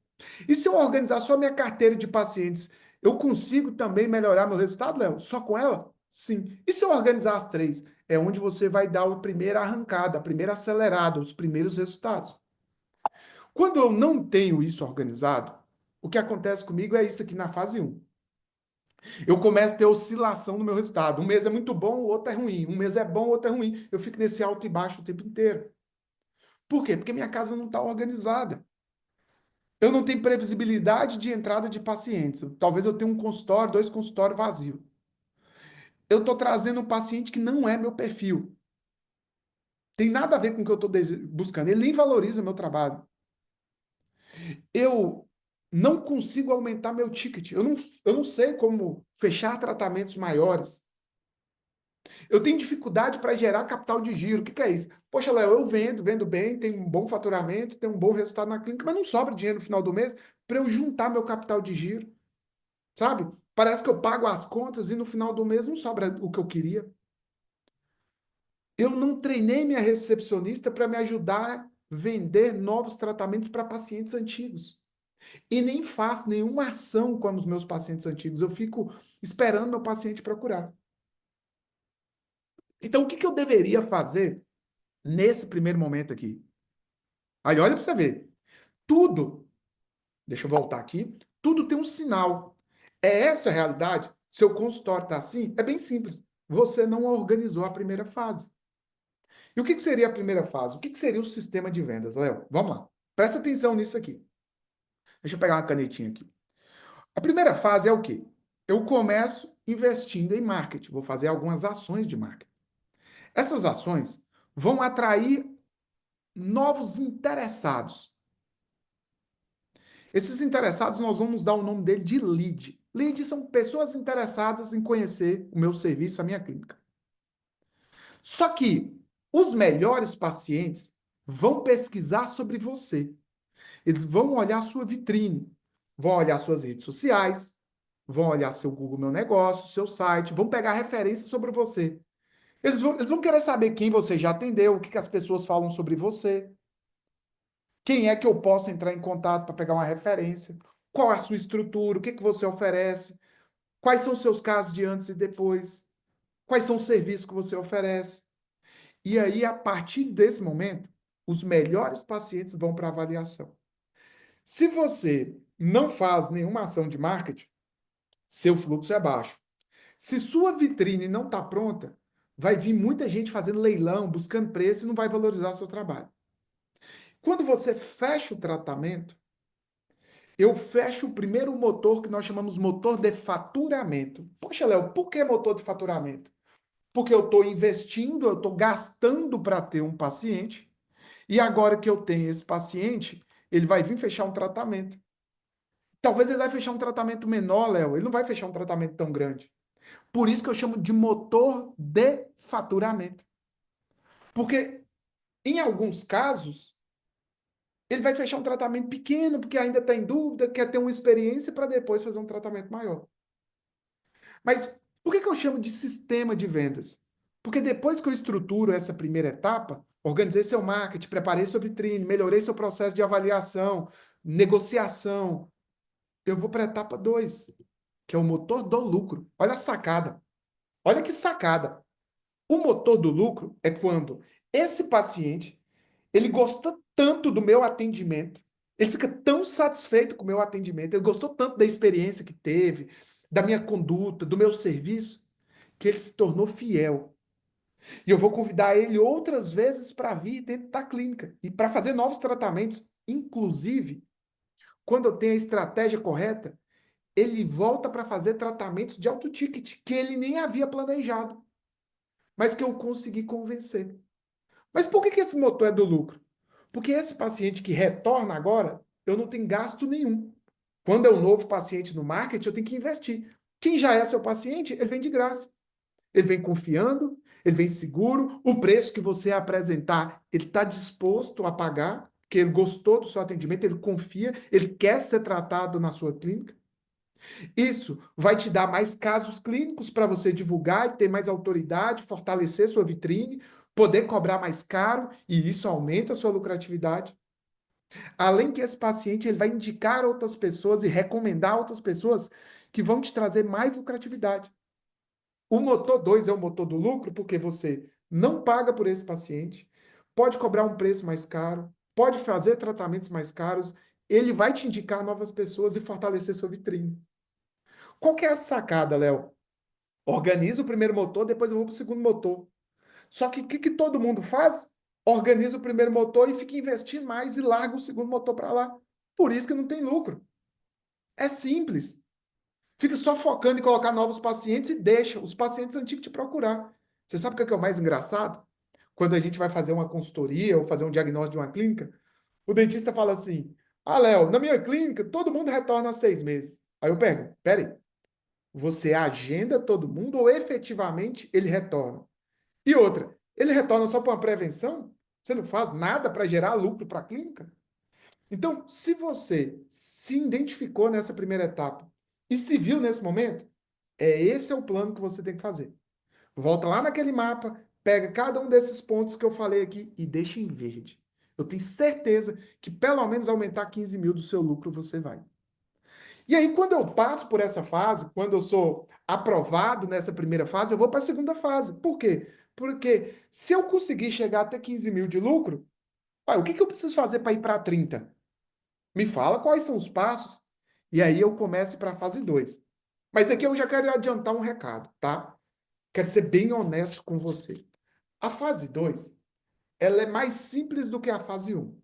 E se eu organizar só minha carteira de pacientes, eu consigo também melhorar meu resultado, Léo? Só com ela? Sim. E se eu organizar as três? É onde você vai dar a primeira arrancada, a primeira acelerada, os primeiros resultados. Quando eu não tenho isso organizado, o que acontece comigo é isso aqui na fase um. Eu começo a ter oscilação no meu resultado. Um mês é muito bom, o outro é ruim. Um mês é bom, o outro é ruim. Eu fico nesse alto e baixo o tempo inteiro. Por quê? Porque minha casa não está organizada. Eu não tenho previsibilidade de entrada de pacientes. Talvez eu tenha um consultório, dois consultórios vazios. Eu estou trazendo um paciente que não é meu perfil. Tem nada a ver com o que eu estou buscando. Ele nem valoriza meu trabalho. Eu não consigo aumentar meu ticket. Eu não sei como fechar tratamentos maiores. Eu tenho dificuldade para gerar capital de giro. O que que é isso? Poxa, Léo, eu vendo bem, tenho um bom faturamento, tenho um bom resultado na clínica, mas não sobra dinheiro no final do mês para eu juntar meu capital de giro, sabe? Parece que eu pago as contas e no final do mês não sobra o que eu queria. Eu não treinei minha recepcionista para me ajudar a vender novos tratamentos para pacientes antigos. E nem faço nenhuma ação com os meus pacientes antigos. Eu fico esperando meu paciente procurar. Então, o que que eu deveria fazer nesse primeiro momento aqui? Aí, olha para você ver. Tudo, deixa eu voltar aqui, tudo tem um sinal. É essa a realidade? Seu consultório está assim? É bem simples. Você não organizou a primeira fase. E o que que seria a primeira fase? O que que seria o sistema de vendas, Léo? Vamos lá. Presta atenção nisso aqui. Deixa eu pegar uma canetinha aqui. A primeira fase é o quê? Eu começo investindo em marketing. Vou fazer algumas ações de marketing. Essas ações vão atrair novos interessados. Esses interessados, nós vamos dar o nome dele de lead. Lead são pessoas interessadas em conhecer o meu serviço, a minha clínica. Só que os melhores pacientes vão pesquisar sobre você. Eles vão olhar sua vitrine, vão olhar suas redes sociais, vão olhar seu Google Meu Negócio, seu site, vão pegar referências sobre você. Eles vão querer saber quem você já atendeu, o que, que as pessoas falam sobre você, quem é que eu posso entrar em contato para pegar uma referência, qual é a sua estrutura, o que, que você oferece, quais são os seus casos de antes e depois, quais são os serviços que você oferece. E aí, a partir desse momento, os melhores pacientes vão para avaliação. Se você não faz nenhuma ação de marketing, seu fluxo é baixo. Se sua vitrine não está pronta, vai vir muita gente fazendo leilão, buscando preço e não vai valorizar seu trabalho. Quando você fecha o tratamento, eu fecho o primeiro motor que nós chamamos motor de faturamento. Poxa, Léo, por que motor de faturamento? Porque eu estou investindo, eu estou gastando para ter um paciente, e agora que eu tenho esse paciente, ele vai vir fechar um tratamento. Talvez ele vai fechar um tratamento menor, Léo, ele não vai fechar um tratamento tão grande. Por isso que eu chamo de motor de faturamento. Porque, em alguns casos, ele vai fechar um tratamento pequeno, porque ainda está em dúvida, quer ter uma experiência para depois fazer um tratamento maior. Mas por que que eu chamo de sistema de vendas? Porque depois que eu estruturo essa primeira etapa, organizei seu marketing, preparei sua vitrine, melhorei seu processo de avaliação, negociação, eu vou para a etapa 2, que é o motor do lucro. Olha a sacada. Olha que sacada. O motor do lucro é quando esse paciente, ele gostou tanto do meu atendimento, ele fica tão satisfeito com o meu atendimento, ele gostou tanto da experiência que teve, da minha conduta, do meu serviço, que ele se tornou fiel. E eu vou convidar ele outras vezes para vir dentro da clínica e para fazer novos tratamentos. Inclusive, quando eu tenho a estratégia correta, ele volta para fazer tratamentos de alto ticket, que ele nem havia planejado, mas que eu consegui convencer. Mas por que que esse motor é do lucro? Porque esse paciente que retorna agora, eu não tenho gasto nenhum. Quando é um novo paciente no marketing, eu tenho que investir. Quem já é seu paciente, ele vem de graça. Ele vem confiando, ele vem seguro. O preço que você apresentar, ele está disposto a pagar, porque ele gostou do seu atendimento, ele confia, ele quer ser tratado na sua clínica. Isso vai te dar mais casos clínicos para você divulgar e ter mais autoridade, fortalecer sua vitrine, poder cobrar mais caro, e isso aumenta a sua lucratividade. Além que esse paciente ele vai indicar outras pessoas e recomendar outras pessoas que vão te trazer mais lucratividade. O motor 2 é o motor do lucro, porque você não paga por esse paciente, pode cobrar um preço mais caro, pode fazer tratamentos mais caros, ele vai te indicar novas pessoas e fortalecer sua vitrine. Qual que é a sacada, Léo? Organiza o primeiro motor, depois eu vou para o segundo motor. Só que o que todo mundo faz? Organiza o primeiro motor e fica investindo mais e larga o segundo motor para lá. Por isso que não tem lucro. É simples. Fica só focando em colocar novos pacientes e deixa os pacientes antigos te procurar. Você sabe o que é o mais engraçado? Quando a gente vai fazer uma consultoria ou fazer um diagnóstico de uma clínica, o dentista fala assim: Ah, Léo, na minha clínica todo mundo retorna há 6 meses. Aí eu pergunto: peraí, Você agenda todo mundo ou efetivamente ele retorna? E outra, ele retorna só para uma prevenção? Você não faz nada para gerar lucro para a clínica? Então, se você se identificou nessa primeira etapa e se viu nesse momento, esse é o plano que você tem que fazer. Volta lá naquele mapa, pega cada um desses pontos que eu falei aqui e deixa em verde. Eu tenho certeza que pelo menos aumentar 15 mil do seu lucro você vai. E aí, quando eu passo por essa fase, quando eu sou aprovado nessa primeira fase, eu vou para a segunda fase. Por quê? Porque se eu conseguir chegar até 15 mil de lucro, o que eu preciso fazer para ir para 30? Me fala quais são os passos. E aí eu começo para a fase 2. Mas aqui eu já quero adiantar um recado, tá? Quero ser bem honesto com você. A fase 2, ela é mais simples do que a fase 1.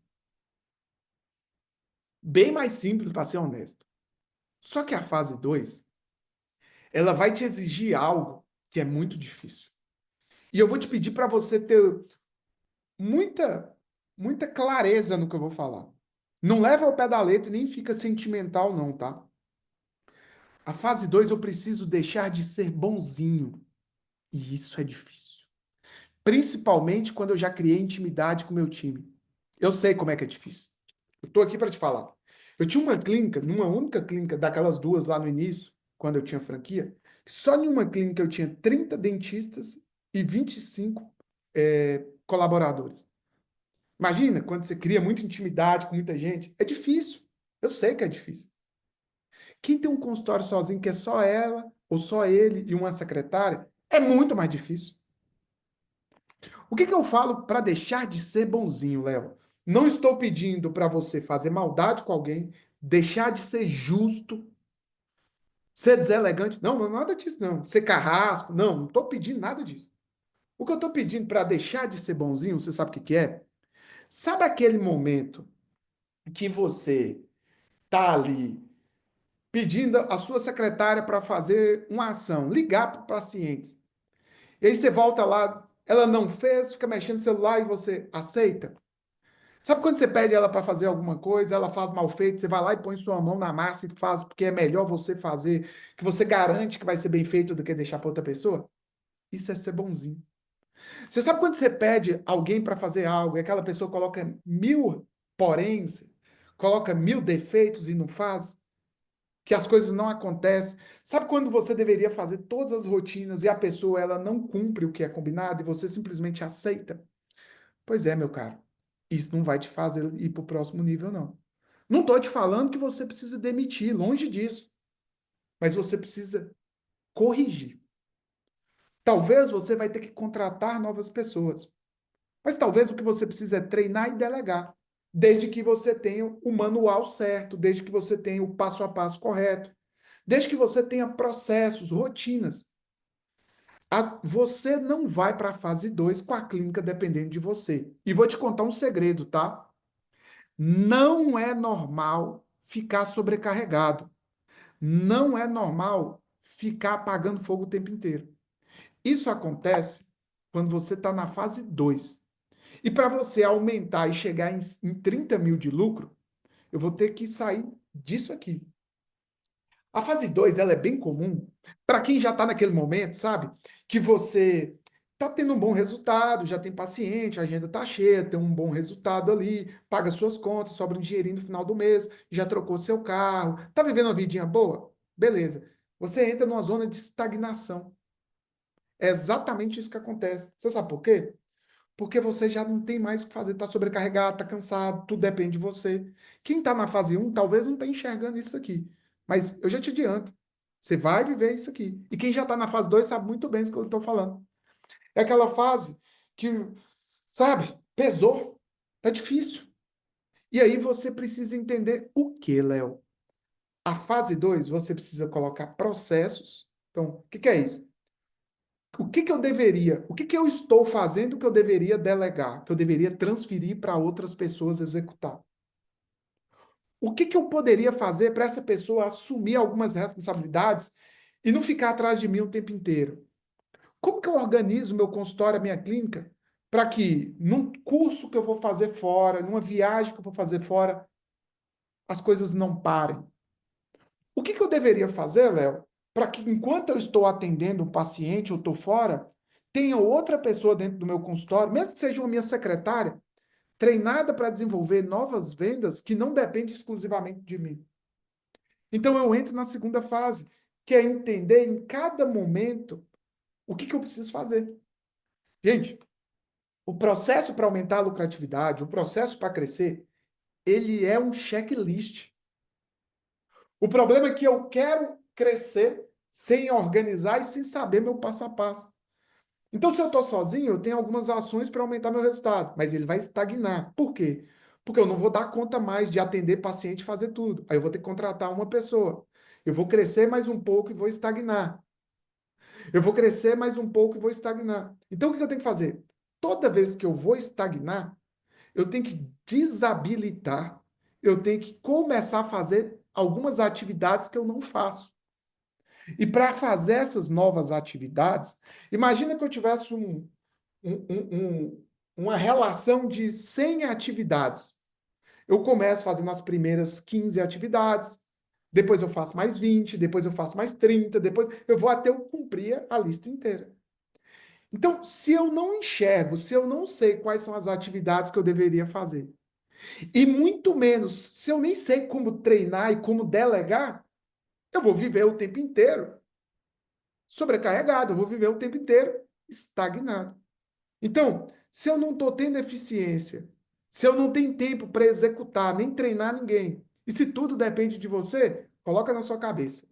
Bem mais simples, para ser honesto. Só que a fase 2, ela vai te exigir algo que é muito difícil. E eu vou te pedir para você ter muita, muita clareza no que eu vou falar. Não leva ao pé da letra e nem fica sentimental, não, tá? A fase 2 eu preciso deixar de ser bonzinho. E isso é difícil. Principalmente quando eu já criei intimidade com o meu time. Eu sei como é que é difícil. Eu tô aqui para te falar. Eu tinha uma clínica, numa única clínica, daquelas duas lá no início, quando eu tinha franquia, só em uma clínica eu tinha 30 dentistas e 25 colaboradores. Imagina, quando você cria muita intimidade com muita gente, é difícil. Eu sei que é difícil. Quem tem um consultório sozinho, que é só ela, ou só ele e uma secretária, é muito mais difícil. O que eu falo para deixar de ser bonzinho, Léo? Não estou pedindo para você fazer maldade com alguém, deixar de ser justo, ser deselegante. Não, não, nada disso, não. Ser carrasco. Não, não estou pedindo nada disso. O que eu estou pedindo para deixar de ser bonzinho, você sabe o que que é? Sabe aquele momento que você tá ali pedindo a sua secretária para fazer uma ação, ligar para pacientes. E aí você volta lá, ela não fez, fica mexendo no celular e você aceita? Sabe quando você pede ela para fazer alguma coisa, ela faz mal feito, você vai lá e põe sua mão na massa e faz porque é melhor você fazer, que você garante que vai ser bem feito do que deixar para outra pessoa? Isso é ser bonzinho. Você sabe quando você pede alguém para fazer algo e aquela pessoa coloca 1000 poréns, coloca 1000 defeitos e não faz? Que as coisas não acontecem. Sabe quando você deveria fazer todas as rotinas e a pessoa ela não cumpre o que é combinado e você simplesmente aceita? Pois é, meu caro. Isso não vai te fazer ir para o próximo nível, não. Não estou te falando que você precisa demitir, longe disso. Mas você precisa corrigir. Talvez você vai ter que contratar novas pessoas. Mas talvez o que você precisa é treinar e delegar. Desde que você tenha o manual certo, desde que você tenha o passo a passo correto, desde que você tenha processos, rotinas. Você não vai para a fase 2 com a clínica dependendo de você. E vou te contar um segredo, tá? Não é normal ficar sobrecarregado. Não é normal ficar apagando fogo o tempo inteiro. Isso acontece quando você está na fase 2. E para você aumentar e chegar em 30 mil de lucro, eu vou ter que sair disso aqui. A fase 2 ela é bem comum para quem já está naquele momento, sabe? Que você está tendo um bom resultado, já tem paciente, a agenda está cheia, tem um bom resultado ali, paga suas contas, sobra um dinheirinho no final do mês, já trocou seu carro, está vivendo uma vidinha boa? Beleza. Você entra numa zona de estagnação. É exatamente isso que acontece. Você sabe por quê? Porque você já não tem mais o que fazer, está sobrecarregado, está cansado, tudo depende de você. Quem está na fase um talvez não esteja enxergando isso aqui. Mas eu já te adianto, você vai viver isso aqui. E quem já está na fase 2 sabe muito bem isso que eu estou falando. É aquela fase que, sabe, pesou, tá difícil. E aí você precisa entender o que, Léo? A fase 2 você precisa colocar processos. Então, o que é isso? O que eu estou fazendo que eu deveria delegar, que eu deveria transferir para outras pessoas executar? O que eu poderia fazer para essa pessoa assumir algumas responsabilidades e não ficar atrás de mim o tempo inteiro? Como que eu organizo meu consultório, a minha clínica, para que num curso que eu vou fazer fora, numa viagem que eu vou fazer fora, as coisas não parem? O que eu deveria fazer, Léo? para que enquanto eu estou atendendo o paciente, eu estou fora, tenha outra pessoa dentro do meu consultório, mesmo que seja uma minha secretária, treinada para desenvolver novas vendas que não dependem exclusivamente de mim. Então eu entro na segunda fase, que é entender em cada momento o que eu preciso fazer. Gente, o processo para aumentar a lucratividade, o processo para crescer, ele é um checklist. O problema é que eu quero crescer sem organizar e sem saber meu passo a passo. Então, se eu estou sozinho, eu tenho algumas ações para aumentar meu resultado, mas ele vai estagnar. Por quê? Porque eu não vou dar conta mais de atender paciente e fazer tudo. Aí eu vou ter que contratar uma pessoa. Eu vou crescer mais um pouco e vou estagnar. Eu vou crescer mais um pouco e vou estagnar. Então, o que eu tenho que fazer? Toda vez que eu vou estagnar, eu tenho que desabilitar, eu tenho que começar a fazer algumas atividades que eu não faço. E para fazer essas novas atividades, imagina que eu tivesse um- um- uma relação de 100 atividades. Eu começo fazendo as primeiras 15 atividades, depois eu faço mais 20, depois eu faço mais 30, depois eu vou até eu cumprir a lista inteira. Então, se eu não enxergo, se eu não sei quais são as atividades que eu deveria fazer, e muito menos se eu nem sei como treinar e como delegar, eu vou viver o tempo inteiro sobrecarregado, eu vou viver o tempo inteiro estagnado. Então, se eu não estou tendo eficiência, se eu não tenho tempo para executar, nem treinar ninguém, e se tudo depende de você, coloca na sua cabeça.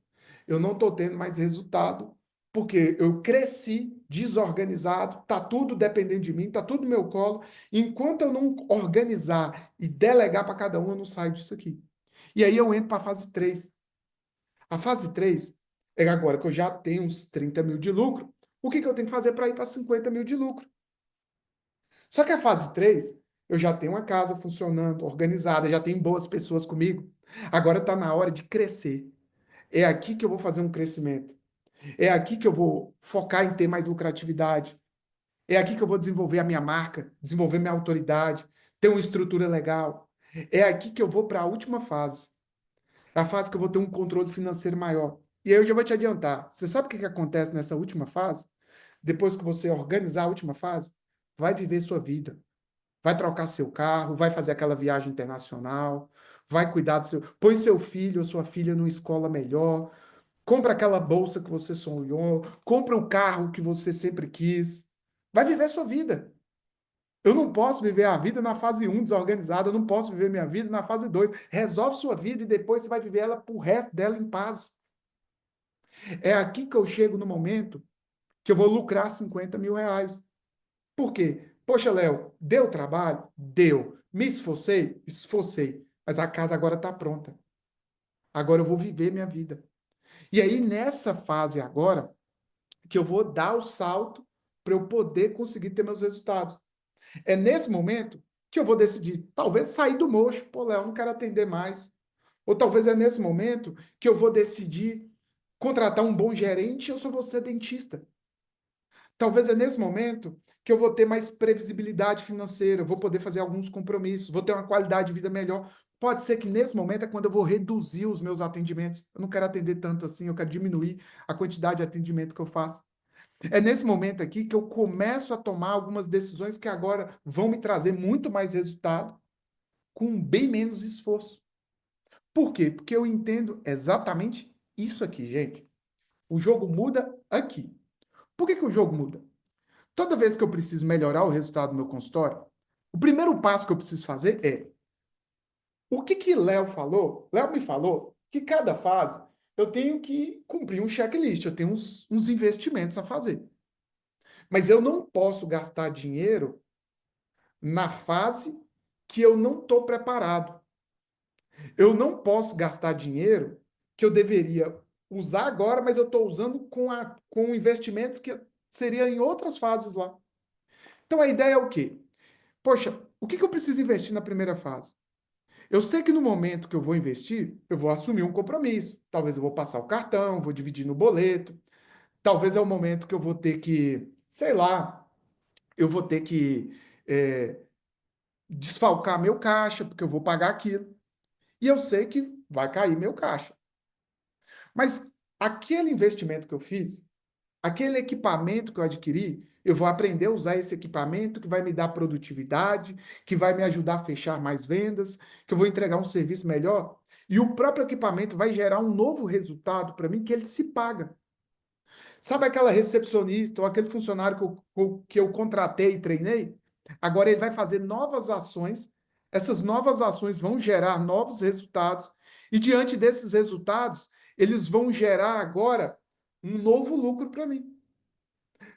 Eu não estou tendo mais resultado porque eu cresci desorganizado, tá tudo dependendo de mim, tá tudo no meu colo. Enquanto eu não organizar e delegar para cada um, eu não saio disso aqui. E aí eu entro para a fase 3. A fase 3 é agora que eu já tenho uns 30 mil de lucro. O que eu tenho que fazer para ir para 50 mil de lucro? Só que a fase 3 eu já tenho uma casa funcionando, organizada, já tenho boas pessoas comigo. Agora está na hora de crescer. É aqui que eu vou fazer um crescimento. É aqui que eu vou focar em ter mais lucratividade. É aqui que eu vou desenvolver a minha marca, desenvolver minha autoridade, ter uma estrutura legal. É aqui que eu vou para a última fase. A fase que eu vou ter um controle financeiro maior. E aí eu já vou te adiantar. Você sabe o que acontece nessa última fase? Depois que você organizar a última fase, vai viver sua vida. Vai trocar seu carro, vai fazer aquela viagem internacional, vai cuidar do seu. Põe seu filho ou sua filha numa escola melhor, compra aquela bolsa que você sonhou, compra o carro que você sempre quis. Vai viver sua vida. Eu não posso viver a vida na fase um desorganizada, eu não posso viver minha vida na fase 2. Resolve sua vida e depois você vai viver ela pro resto dela em paz. É aqui que eu chego no momento que eu vou lucrar 50 mil reais. Por quê? Poxa, Léo, deu trabalho? Deu. Me esforcei? Esforcei. Mas a casa agora está pronta. Agora eu vou viver minha vida. E aí, nessa fase agora, que eu vou dar o salto para eu poder conseguir ter meus resultados. É nesse momento que eu vou decidir, talvez sair do mocho. Pô, Léo, não quero atender mais. Ou talvez é nesse momento que eu vou decidir contratar um bom gerente e eu só vou ser dentista. Talvez é nesse momento que eu vou ter mais previsibilidade financeira, vou poder fazer alguns compromissos, vou ter uma qualidade de vida melhor. Pode ser que nesse momento é quando eu vou reduzir os meus atendimentos. Eu não quero atender tanto assim, eu quero diminuir a quantidade de atendimento que eu faço. É nesse momento aqui que eu começo a tomar algumas decisões que agora vão me trazer muito mais resultado com bem menos esforço. Por quê? Porque eu entendo exatamente isso aqui, gente. O jogo muda aqui. Por que o jogo muda? Toda vez que eu preciso melhorar o resultado do meu consultório, o primeiro passo que eu preciso fazer é o que Léo falou? Léo me falou que cada fase eu tenho que cumprir um checklist, eu tenho uns investimentos a fazer. Mas eu não posso gastar dinheiro na fase que eu não estou preparado. Eu não posso gastar dinheiro que eu deveria usar agora, mas eu estou usando com investimentos que seria em outras fases lá. Então a ideia é o quê? Poxa, o que eu preciso investir na primeira fase? Eu sei que no momento que eu vou investir, eu vou assumir um compromisso. Talvez eu vou passar o cartão, vou dividir no boleto. Talvez é o momento que eu vou ter que, sei lá, eu vou ter que desfalcar meu caixa, porque eu vou pagar aquilo. E eu sei que vai cair meu caixa. Mas aquele investimento que eu fiz, aquele equipamento que eu adquiri, eu vou aprender a usar esse equipamento que vai me dar produtividade, que vai me ajudar a fechar mais vendas, que eu vou entregar um serviço melhor. E o próprio equipamento vai gerar um novo resultado para mim que ele se paga. Sabe aquela recepcionista ou aquele funcionário que eu contratei e treinei? Agora ele vai fazer novas ações, essas novas ações vão gerar novos resultados, e diante desses resultados, eles vão gerar agora um novo lucro para mim.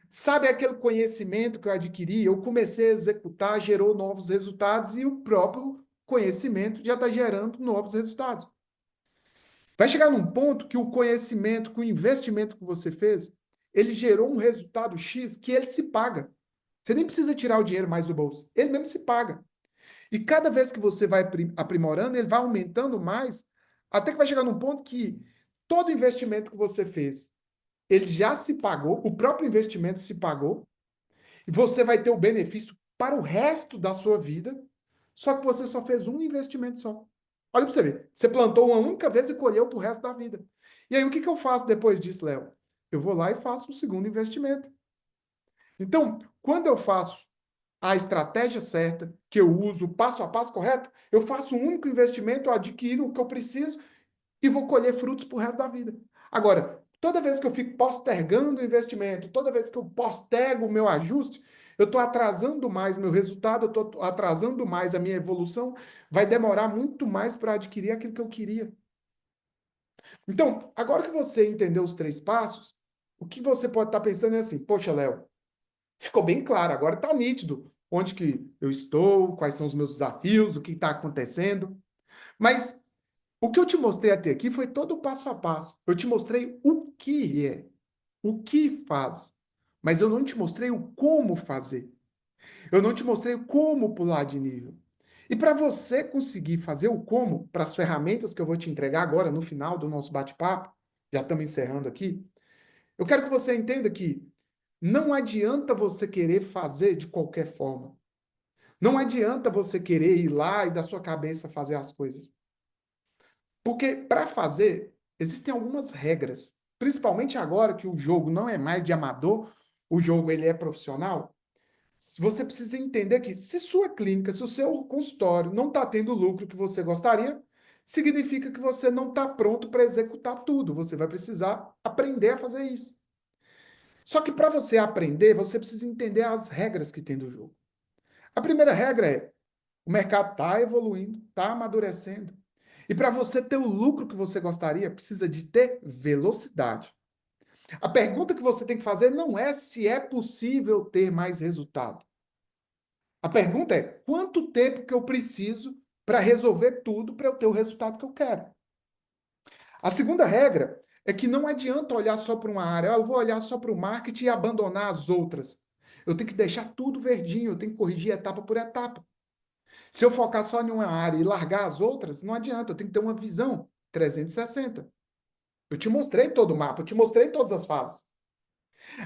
Sabe aquele conhecimento que eu adquiri, eu comecei a executar, gerou novos resultados, e o próprio conhecimento já está gerando novos resultados. Vai chegar num ponto que o conhecimento, que o investimento que você fez, ele gerou um resultado X que ele se paga. Você nem precisa tirar o dinheiro mais do bolso. Ele mesmo se paga. E cada vez que você vai aprimorando, ele vai aumentando mais, até que vai chegar num ponto que todo investimento que você fez, ele já se pagou, o próprio investimento se pagou, e você vai ter o benefício para o resto da sua vida, só que você só fez um investimento só. Olha para você ver. Você plantou uma única vez e colheu para o resto da vida. E aí, o que eu faço depois disso, Léo? Eu vou lá e faço um segundo investimento. Então, quando eu faço a estratégia certa, que eu uso o passo a passo correto, eu faço um único investimento, eu adquiro o que eu preciso e vou colher frutos para o resto da vida. Agora, toda vez que eu fico postergando o investimento, toda vez que eu postego o meu ajuste, eu estou atrasando mais meu resultado, eu estou atrasando mais a minha evolução, vai demorar muito mais para adquirir aquilo que eu queria. Então, agora que você entendeu os 3 passos, o que você pode estar pensando é assim, poxa, Léo, ficou bem claro, agora está nítido onde que eu estou, quais são os meus desafios, o que está acontecendo, mas o que eu te mostrei até aqui foi todo o passo a passo. Eu te mostrei o que é, o que faz, mas eu não te mostrei o como fazer. Eu não te mostrei o como pular de nível. E para você conseguir fazer o como, para as ferramentas que eu vou te entregar agora no final do nosso bate-papo, já estamos encerrando aqui, eu quero que você entenda que não adianta você querer fazer de qualquer forma. Não adianta você querer ir lá e da sua cabeça fazer as coisas. Porque para fazer, existem algumas regras. Principalmente agora que o jogo não é mais de amador, o jogo ele é profissional. Você precisa entender que se sua clínica, se o seu consultório não está tendo o lucro que você gostaria, significa que você não está pronto para executar tudo. Você vai precisar aprender a fazer isso. Só que para você aprender, você precisa entender as regras que tem do jogo. A primeira regra é: o mercado está evoluindo, está amadurecendo. E para você ter o lucro que você gostaria, precisa de ter velocidade. A pergunta que você tem que fazer não é se é possível ter mais resultado. A pergunta é: quanto tempo que eu preciso para resolver tudo para eu ter o resultado que eu quero? A segunda regra é que não adianta olhar só para uma área. Eu vou olhar só para o marketing e abandonar as outras. Eu tenho que deixar tudo verdinho, eu tenho que corrigir etapa por etapa. Se eu focar só em uma área e largar as outras, não adianta, eu tenho que ter uma visão 360. Eu te mostrei todo o mapa, eu te mostrei todas as fases.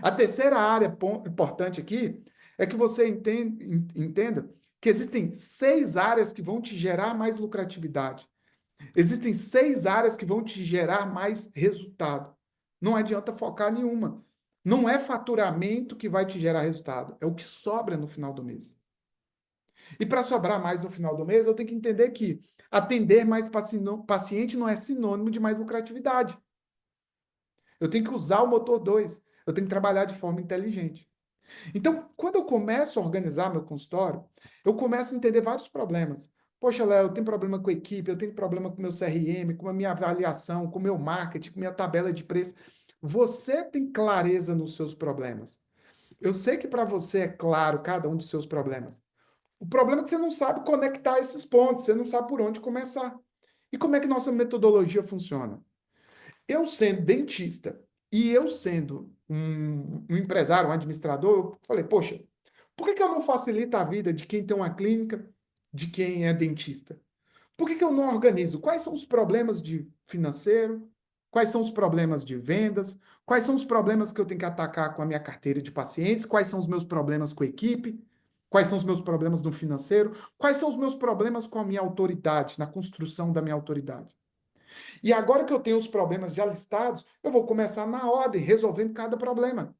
A terceira área importante aqui é que você entenda que existem 6 áreas que vão te gerar mais lucratividade. Existem 6 áreas que vão te gerar mais resultado. Não adianta focar em uma. Não é faturamento que vai te gerar resultado, é o que sobra no final do mês. E para sobrar mais no final do mês, eu tenho que entender que atender mais paciente não é sinônimo de mais lucratividade. Eu tenho que usar o motor 2. Eu tenho que trabalhar de forma inteligente. Então, quando eu começo a organizar meu consultório, eu começo a entender vários problemas. Poxa, Léo, eu tenho problema com a equipe, eu tenho problema com o meu CRM, com a minha avaliação, com o meu marketing, com a minha tabela de preço. Você tem clareza nos seus problemas. Eu sei que para você é claro cada um dos seus problemas. O problema é que você não sabe conectar esses pontos, você não sabe por onde começar. E como é que nossa metodologia funciona? Eu sendo dentista e eu sendo um empresário, um administrador, eu falei, poxa, por que eu não facilito a vida de quem tem uma clínica, de quem é dentista? Por que eu não organizo? Quais são os problemas de financeiro? Quais são os problemas de vendas? Quais são os problemas que eu tenho que atacar com a minha carteira de pacientes? Quais são os meus problemas com a equipe? Quais são os meus problemas no financeiro? Quais são os meus problemas com a minha autoridade, na construção da minha autoridade? E agora que eu tenho os problemas já listados, eu vou começar na ordem, resolvendo cada problema.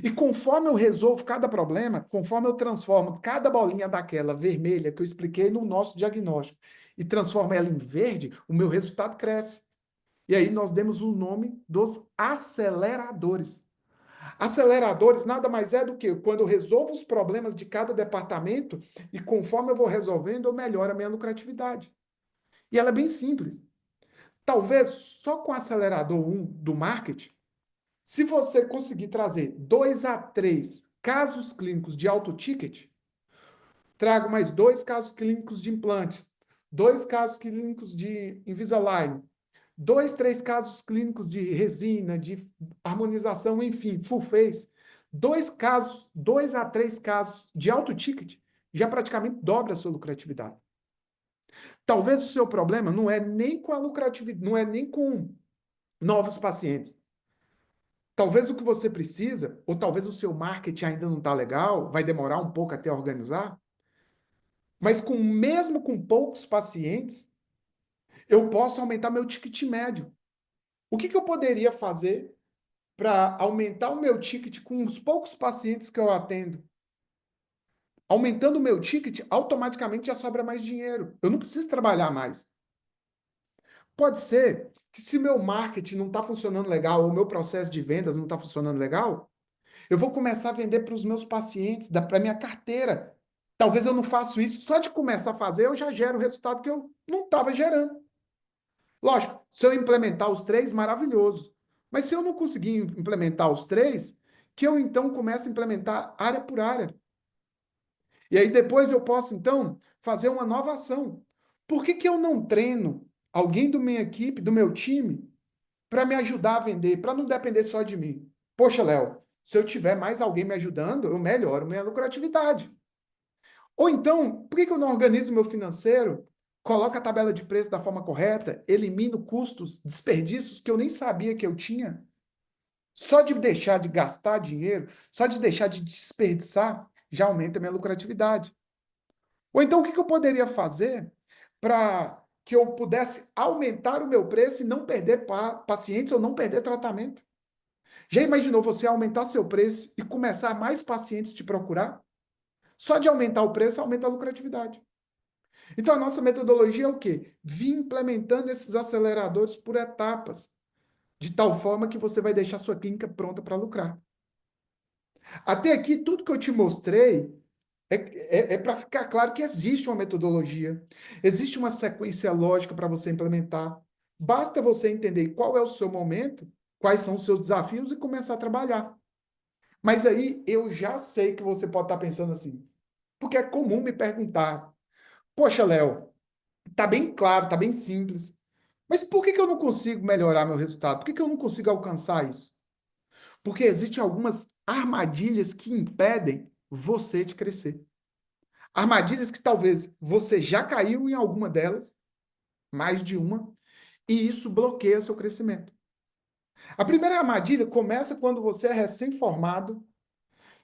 E conforme eu resolvo cada problema, conforme eu transformo cada bolinha daquela vermelha que eu expliquei no nosso diagnóstico e transformo ela em verde, o meu resultado cresce. E aí nós demos o nome dos aceleradores. Aceleradores nada mais é do que quando eu resolvo os problemas de cada departamento e conforme eu vou resolvendo, eu melhoro a minha lucratividade. E ela é bem simples. Talvez só com o acelerador 1 do marketing, se você conseguir trazer 2 a 3 casos clínicos de alto ticket, trago mais 2 casos clínicos de implantes, 2 casos clínicos de Invisalign, 2, 3 casos clínicos de resina, de harmonização, enfim, full face, 2 casos, 2 a 3 casos de alto ticket, já praticamente dobra a sua lucratividade. Talvez o seu problema não é nem com a lucratividade, não é nem com novos pacientes. Talvez o que você precisa, ou talvez o seu marketing ainda não está legal, vai demorar um pouco até organizar, mas mesmo com poucos pacientes, eu posso aumentar meu ticket médio. O que eu poderia fazer para aumentar o meu ticket com os poucos pacientes que eu atendo? Aumentando o meu ticket, automaticamente já sobra mais dinheiro. Eu não preciso trabalhar mais. Pode ser que se meu marketing não está funcionando legal, ou o meu processo de vendas não está funcionando legal, eu vou começar a vender para os meus pacientes, para a minha carteira. Talvez eu não faça isso. Só de começar a fazer, eu já gero o resultado que eu não estava gerando. Lógico, se eu implementar os 3, maravilhoso. Mas se eu não conseguir implementar os 3, que eu então comece a implementar área por área. E aí depois eu posso, então, fazer uma nova ação. Por que eu não treino alguém da minha equipe, do meu time, para me ajudar a vender, para não depender só de mim? Poxa, Léo, se eu tiver mais alguém me ajudando, eu melhoro minha lucratividade. Ou então, por que eu não organizo meu financeiro, coloco a tabela de preço da forma correta, elimino custos, desperdícios que eu nem sabia que eu tinha? Só de deixar de gastar dinheiro, só de deixar de desperdiçar, já aumenta a minha lucratividade. Ou então, o que eu poderia fazer para que eu pudesse aumentar o meu preço e não perder pacientes ou não perder tratamento? Já imaginou você aumentar seu preço e começar mais pacientes te procurar? Só de aumentar o preço, aumenta a lucratividade. Então, a nossa metodologia é o quê? Vir implementando esses aceleradores por etapas, de tal forma que você vai deixar sua clínica pronta para lucrar. Até aqui, tudo que eu te mostrei é para ficar claro que existe uma metodologia, existe uma sequência lógica para você implementar. Basta você entender qual é o seu momento, quais são os seus desafios e começar a trabalhar. Mas aí eu já sei que você pode estar pensando assim, porque é comum me perguntar: poxa, Léo, tá bem claro, tá bem simples, mas por que eu não consigo melhorar meu resultado? Por que eu não consigo alcançar isso? Porque existem algumas armadilhas que impedem você de crescer. Armadilhas que talvez você já caiu em alguma delas, mais de uma, e isso bloqueia seu crescimento. A primeira armadilha começa quando você é recém-formado,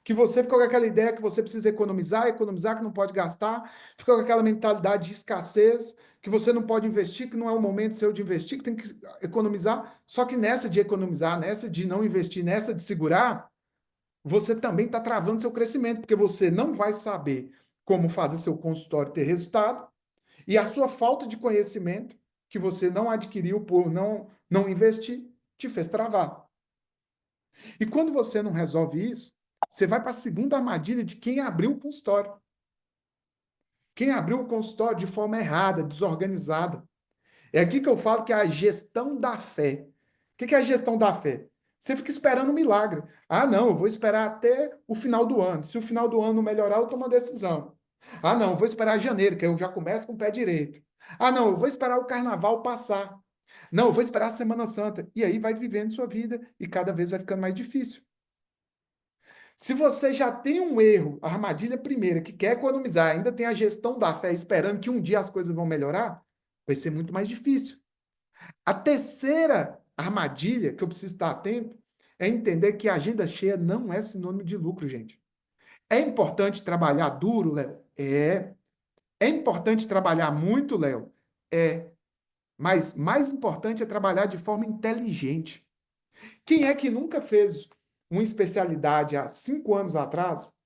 que você ficou com aquela ideia que você precisa economizar, economizar, que não pode gastar, ficou com aquela mentalidade de escassez, que você não pode investir, que não é o momento seu de investir, que tem que economizar. Só que nessa de economizar, nessa de não investir, nessa de segurar, você também está travando seu crescimento, porque você não vai saber como fazer seu consultório ter resultado, e a sua falta de conhecimento, que você não adquiriu por não investir, te fez travar. E quando você não resolve isso, você vai para a segunda armadilha de quem abriu o consultório. Quem abriu o consultório de forma errada, desorganizada. É aqui que eu falo que é a gestão da fé. O que é a gestão da fé? Você fica esperando um milagre. Ah, não, eu vou esperar até o final do ano. Se o final do ano melhorar, eu tomo uma decisão. Ah, não, eu vou esperar janeiro, que eu já começo com o pé direito. Ah, não, eu vou esperar o carnaval passar. Não, eu vou esperar a Semana Santa. E aí vai vivendo sua vida e cada vez vai ficando mais difícil. Se você já tem um erro, a armadilha primeira, que quer economizar, ainda tem a gestão da fé esperando que um dia as coisas vão melhorar, vai ser muito mais difícil. A terceira armadilha que eu preciso estar atento é entender que a agenda cheia não é sinônimo de lucro, gente. É importante trabalhar duro, Léo? É. É importante trabalhar muito, Léo? É. Mas mais importante é trabalhar de forma inteligente. Quem é que nunca fez uma especialidade há 5 anos atrás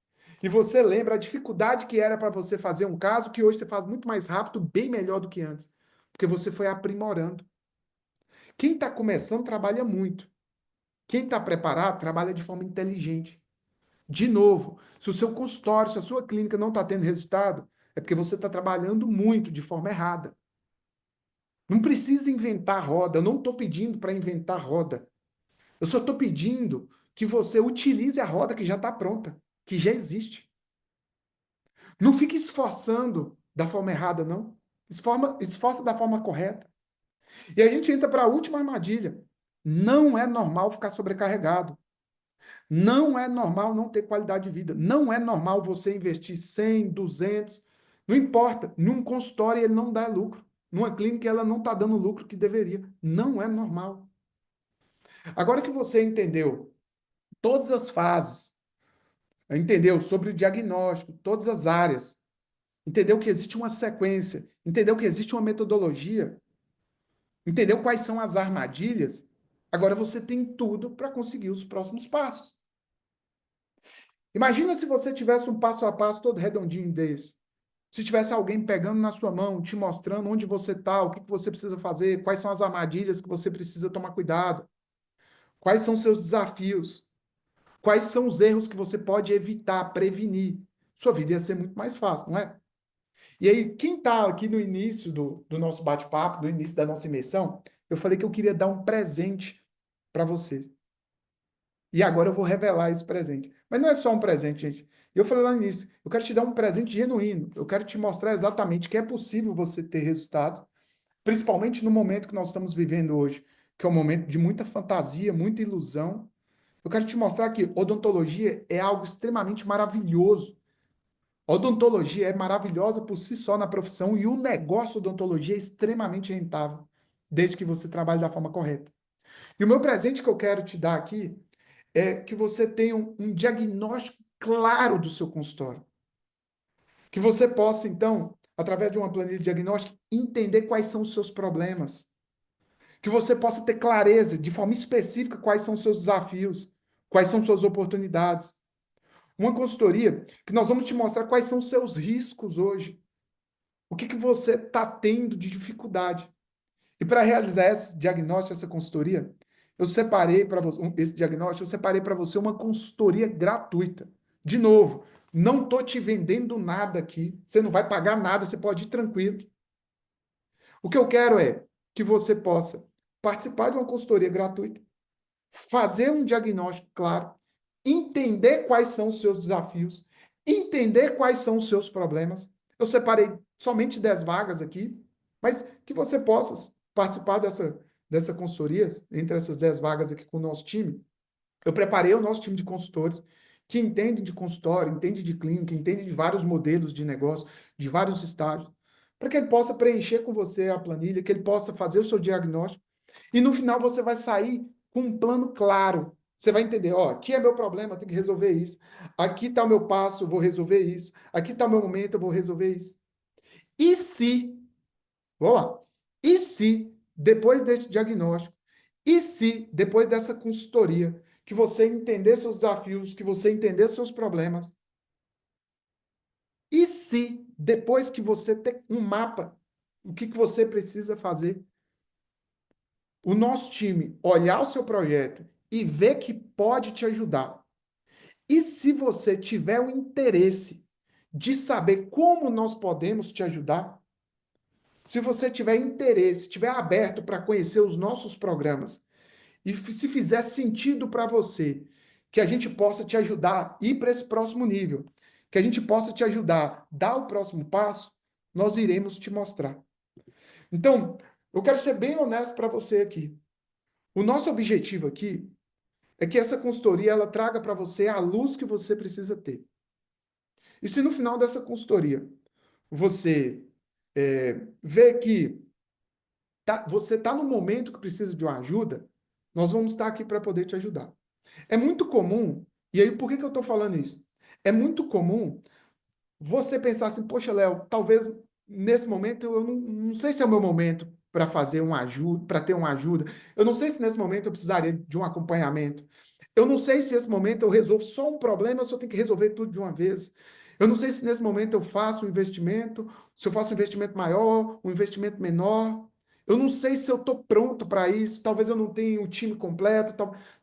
e você lembra a dificuldade que era para você fazer um caso que hoje você faz muito mais rápido, bem melhor do que antes? Porque você foi aprimorando. Quem está começando trabalha muito. Quem está preparado trabalha de forma inteligente. De novo, se o seu consultório, se a sua clínica não está tendo resultado, é porque você está trabalhando muito de forma errada. Não precisa inventar roda. Eu não estou pedindo para inventar roda. Eu só estou pedindo que você utilize a roda que já está pronta, que já existe. Não fique esforçando da forma errada, não. Esforça da forma correta. E a gente entra para a última armadilha. Não é normal ficar sobrecarregado. Não é normal não ter qualidade de vida. Não é normal você investir 100, 200, não importa. Num consultório ele não dá lucro. Numa clínica ela não está dando o lucro que deveria. Não é normal. Agora que você entendeu todas as fases, entendeu sobre o diagnóstico, todas as áreas, entendeu que existe uma sequência, entendeu que existe uma metodologia, entendeu quais são as armadilhas, agora você tem tudo para conseguir os próximos passos. Imagina se você tivesse um passo a passo todo redondinho desse. Se tivesse alguém pegando na sua mão, te mostrando onde você está, o que você precisa fazer, quais são as armadilhas que você precisa tomar cuidado, quais são seus desafios, quais são os erros que você pode evitar, prevenir. Sua vida ia ser muito mais fácil, não é? E aí, quem está aqui no início do nosso bate-papo, do início da nossa imersão, eu falei que eu queria dar um presente para vocês. E agora eu vou revelar esse presente. Mas não é só um presente, gente. Eu falei lá no início, eu quero te dar um presente genuíno. Eu quero te mostrar exatamente que é possível você ter resultado, principalmente no momento que nós estamos vivendo hoje, que é um momento de muita fantasia, muita ilusão. Eu quero te mostrar que odontologia é algo extremamente maravilhoso. A odontologia é maravilhosa por si só na profissão e o negócio odontologia é extremamente rentável, desde que você trabalhe da forma correta. E o meu presente que eu quero te dar aqui é que você tenha um diagnóstico claro do seu consultório. Que você possa, então, através de uma planilha diagnóstica, entender quais são os seus problemas. Que você possa ter clareza, de forma específica, quais são os seus desafios, quais são suas oportunidades. Uma consultoria que nós vamos te mostrar quais são os seus riscos hoje. O que você está tendo de dificuldade. E para realizar esse diagnóstico, essa consultoria, eu separei para você, esse diagnóstico, eu separei para você uma consultoria gratuita. De novo, não estou te vendendo nada aqui. Você não vai pagar nada, você pode ir tranquilo. O que eu quero é que você possa participar de uma consultoria gratuita, fazer um diagnóstico claro, entender quais são os seus desafios, entender quais são os seus problemas. Eu separei somente 10 vagas aqui, mas que você possa participar dessa consultoria, entre essas 10 vagas aqui com o nosso time. Eu preparei o nosso time de consultores que entende de consultório, entende de clínica, entende de vários modelos de negócio, de vários estágios, para que ele possa preencher com você a planilha, que ele possa fazer o seu diagnóstico e no final você vai sair com um plano claro. Você vai entender, ó, aqui é meu problema, eu tenho que resolver isso. Aqui está o meu passo, eu vou resolver isso. Aqui está o meu momento, eu vou resolver isso. E se, vamos lá, e se depois desse diagnóstico, e se depois dessa consultoria, que você entender seus desafios, que você entender seus problemas, e se depois que você ter um mapa, o que você precisa fazer, o nosso time olhar o seu projeto e ver que pode te ajudar. E se você tiver o interesse de saber como nós podemos te ajudar, se você tiver interesse, estiver aberto para conhecer os nossos programas, e se fizer sentido para você, que a gente possa te ajudar a ir para esse próximo nível, que a gente possa te ajudar a dar o próximo passo, nós iremos te mostrar. Então, eu quero ser bem honesto para você aqui. O nosso objetivo aqui é que essa consultoria ela traga para você a luz que você precisa ter. E se no final dessa consultoria você vê que você está no momento que precisa de uma ajuda, nós vamos estar aqui para poder te ajudar. É muito comum, e aí por que eu estou falando isso? É muito comum você pensar assim, poxa, Léo, talvez nesse momento eu não sei se é o meu momento para fazer uma ajuda, para ter uma ajuda. Eu não sei se nesse momento eu precisaria de um acompanhamento. Eu não sei se nesse momento eu resolvo só um problema, eu só tenho que resolver tudo de uma vez. Eu não sei se nesse momento eu faço um investimento, se eu faço um investimento maior, um investimento menor. Eu não sei se eu estou pronto para isso. Talvez eu não tenha o time completo.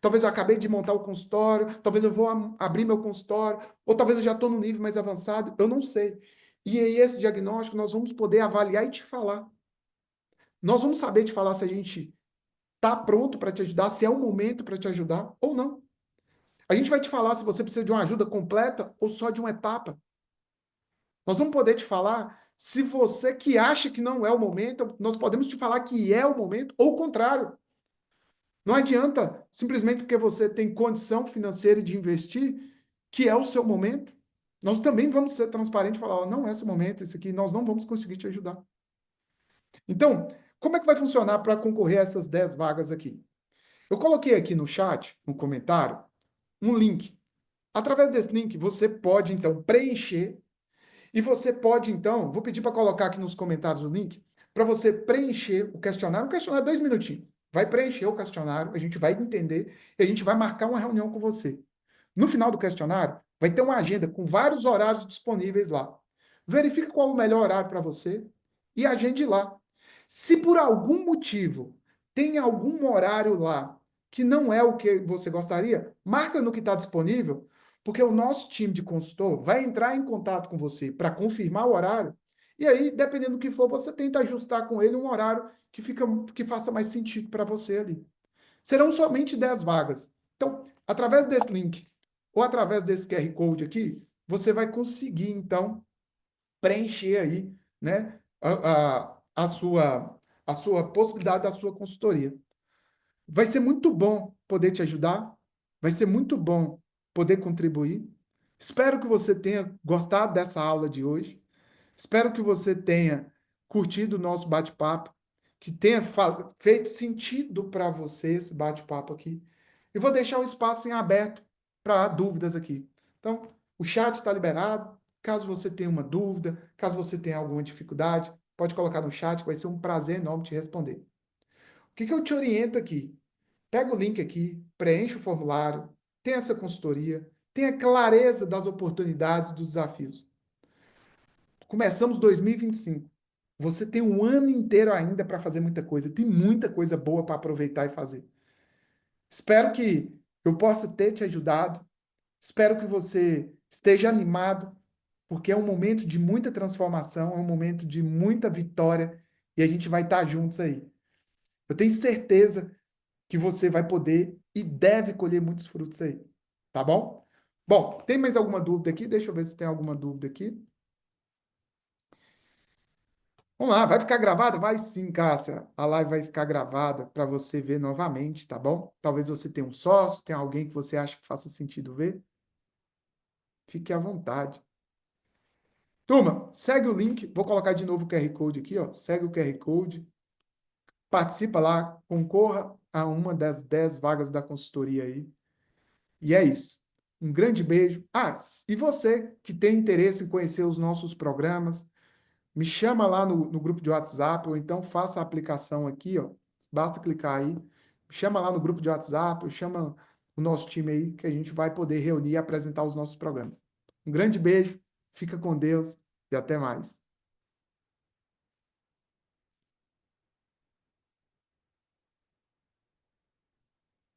Talvez eu acabei de montar o consultório. Talvez eu vou abrir meu consultório. Ou talvez eu já estou no nível mais avançado. Eu não sei. E aí, esse diagnóstico, nós vamos poder avaliar e te falar. Nós vamos saber te falar se a gente está pronto para te ajudar, se é o momento para te ajudar ou não. A gente vai te falar se você precisa de uma ajuda completa ou só de uma etapa. Nós vamos poder te falar se você que acha que não é o momento, nós podemos te falar que é o momento ou o contrário. Não adianta simplesmente porque você tem condição financeira de investir que é o seu momento. Nós também vamos ser transparentes e falar, ó, não é esse momento, isso aqui nós não vamos conseguir te ajudar. Então, como é que vai funcionar para concorrer a essas 10 vagas aqui? Eu coloquei aqui no chat, no comentário, um link. Através desse link, você pode, então, preencher e você pode, então, vou pedir para colocar aqui nos comentários o link, para você preencher o questionário. Um questionário, 2 minutinhos. Vai preencher o questionário, a gente vai entender e a gente vai marcar uma reunião com você. No final do questionário, vai ter uma agenda com vários horários disponíveis lá. Verifique qual o melhor horário para você e agende lá. Se por algum motivo tem algum horário lá que não é o que você gostaria, marca no que está disponível, porque o nosso time de consultor vai entrar em contato com você para confirmar o horário. E aí, dependendo do que for, você tenta ajustar com ele um horário que faça mais sentido para você ali. Serão somente 10 vagas. Então, através desse link ou através desse QR Code aqui, você vai conseguir, então, preencher aí, né, a sua possibilidade da sua consultoria. Vai ser muito bom poder te ajudar, vai ser muito bom poder contribuir. Espero que você tenha gostado dessa aula de hoje. Espero que você tenha curtido o nosso bate-papo, que tenha feito sentido para você esse bate-papo aqui. E vou deixar o espaço em aberto para dúvidas aqui. Então, o chat está liberado. Caso você tenha uma dúvida, caso você tenha alguma dificuldade, pode colocar no chat, vai ser um prazer enorme te responder. O que eu te oriento aqui? Pega o link aqui, preenche o formulário, tenha essa consultoria, tenha clareza das oportunidades, dos desafios. Começamos 2025. Você tem um ano inteiro ainda para fazer muita coisa. Tem muita coisa boa para aproveitar e fazer. Espero que eu possa ter te ajudado. Espero que você esteja animado, porque é um momento de muita transformação, é um momento de muita vitória e a gente vai estar juntos aí. Eu tenho certeza que você vai poder e deve colher muitos frutos aí. Tá bom? Bom, tem mais alguma dúvida aqui? Deixa eu ver se tem alguma dúvida aqui. Vamos lá, vai ficar gravada? Vai sim, Cássia. A live vai ficar gravada para você ver novamente, tá bom? Talvez você tenha um sócio, tenha alguém que você acha que faça sentido ver. Fique à vontade. Turma, segue o link. Vou colocar de novo o QR Code aqui, ó. Segue o QR Code. Participa lá, concorra a uma das 10 vagas da consultoria aí. E é isso. Um grande beijo. Ah, e você que tem interesse em conhecer os nossos programas, me chama lá no grupo de WhatsApp, ou então faça a aplicação aqui, ó. Basta clicar aí. Me chama lá no grupo de WhatsApp, ou chama o nosso time aí, que a gente vai poder reunir e apresentar os nossos programas. Um grande beijo, fica com Deus e até mais.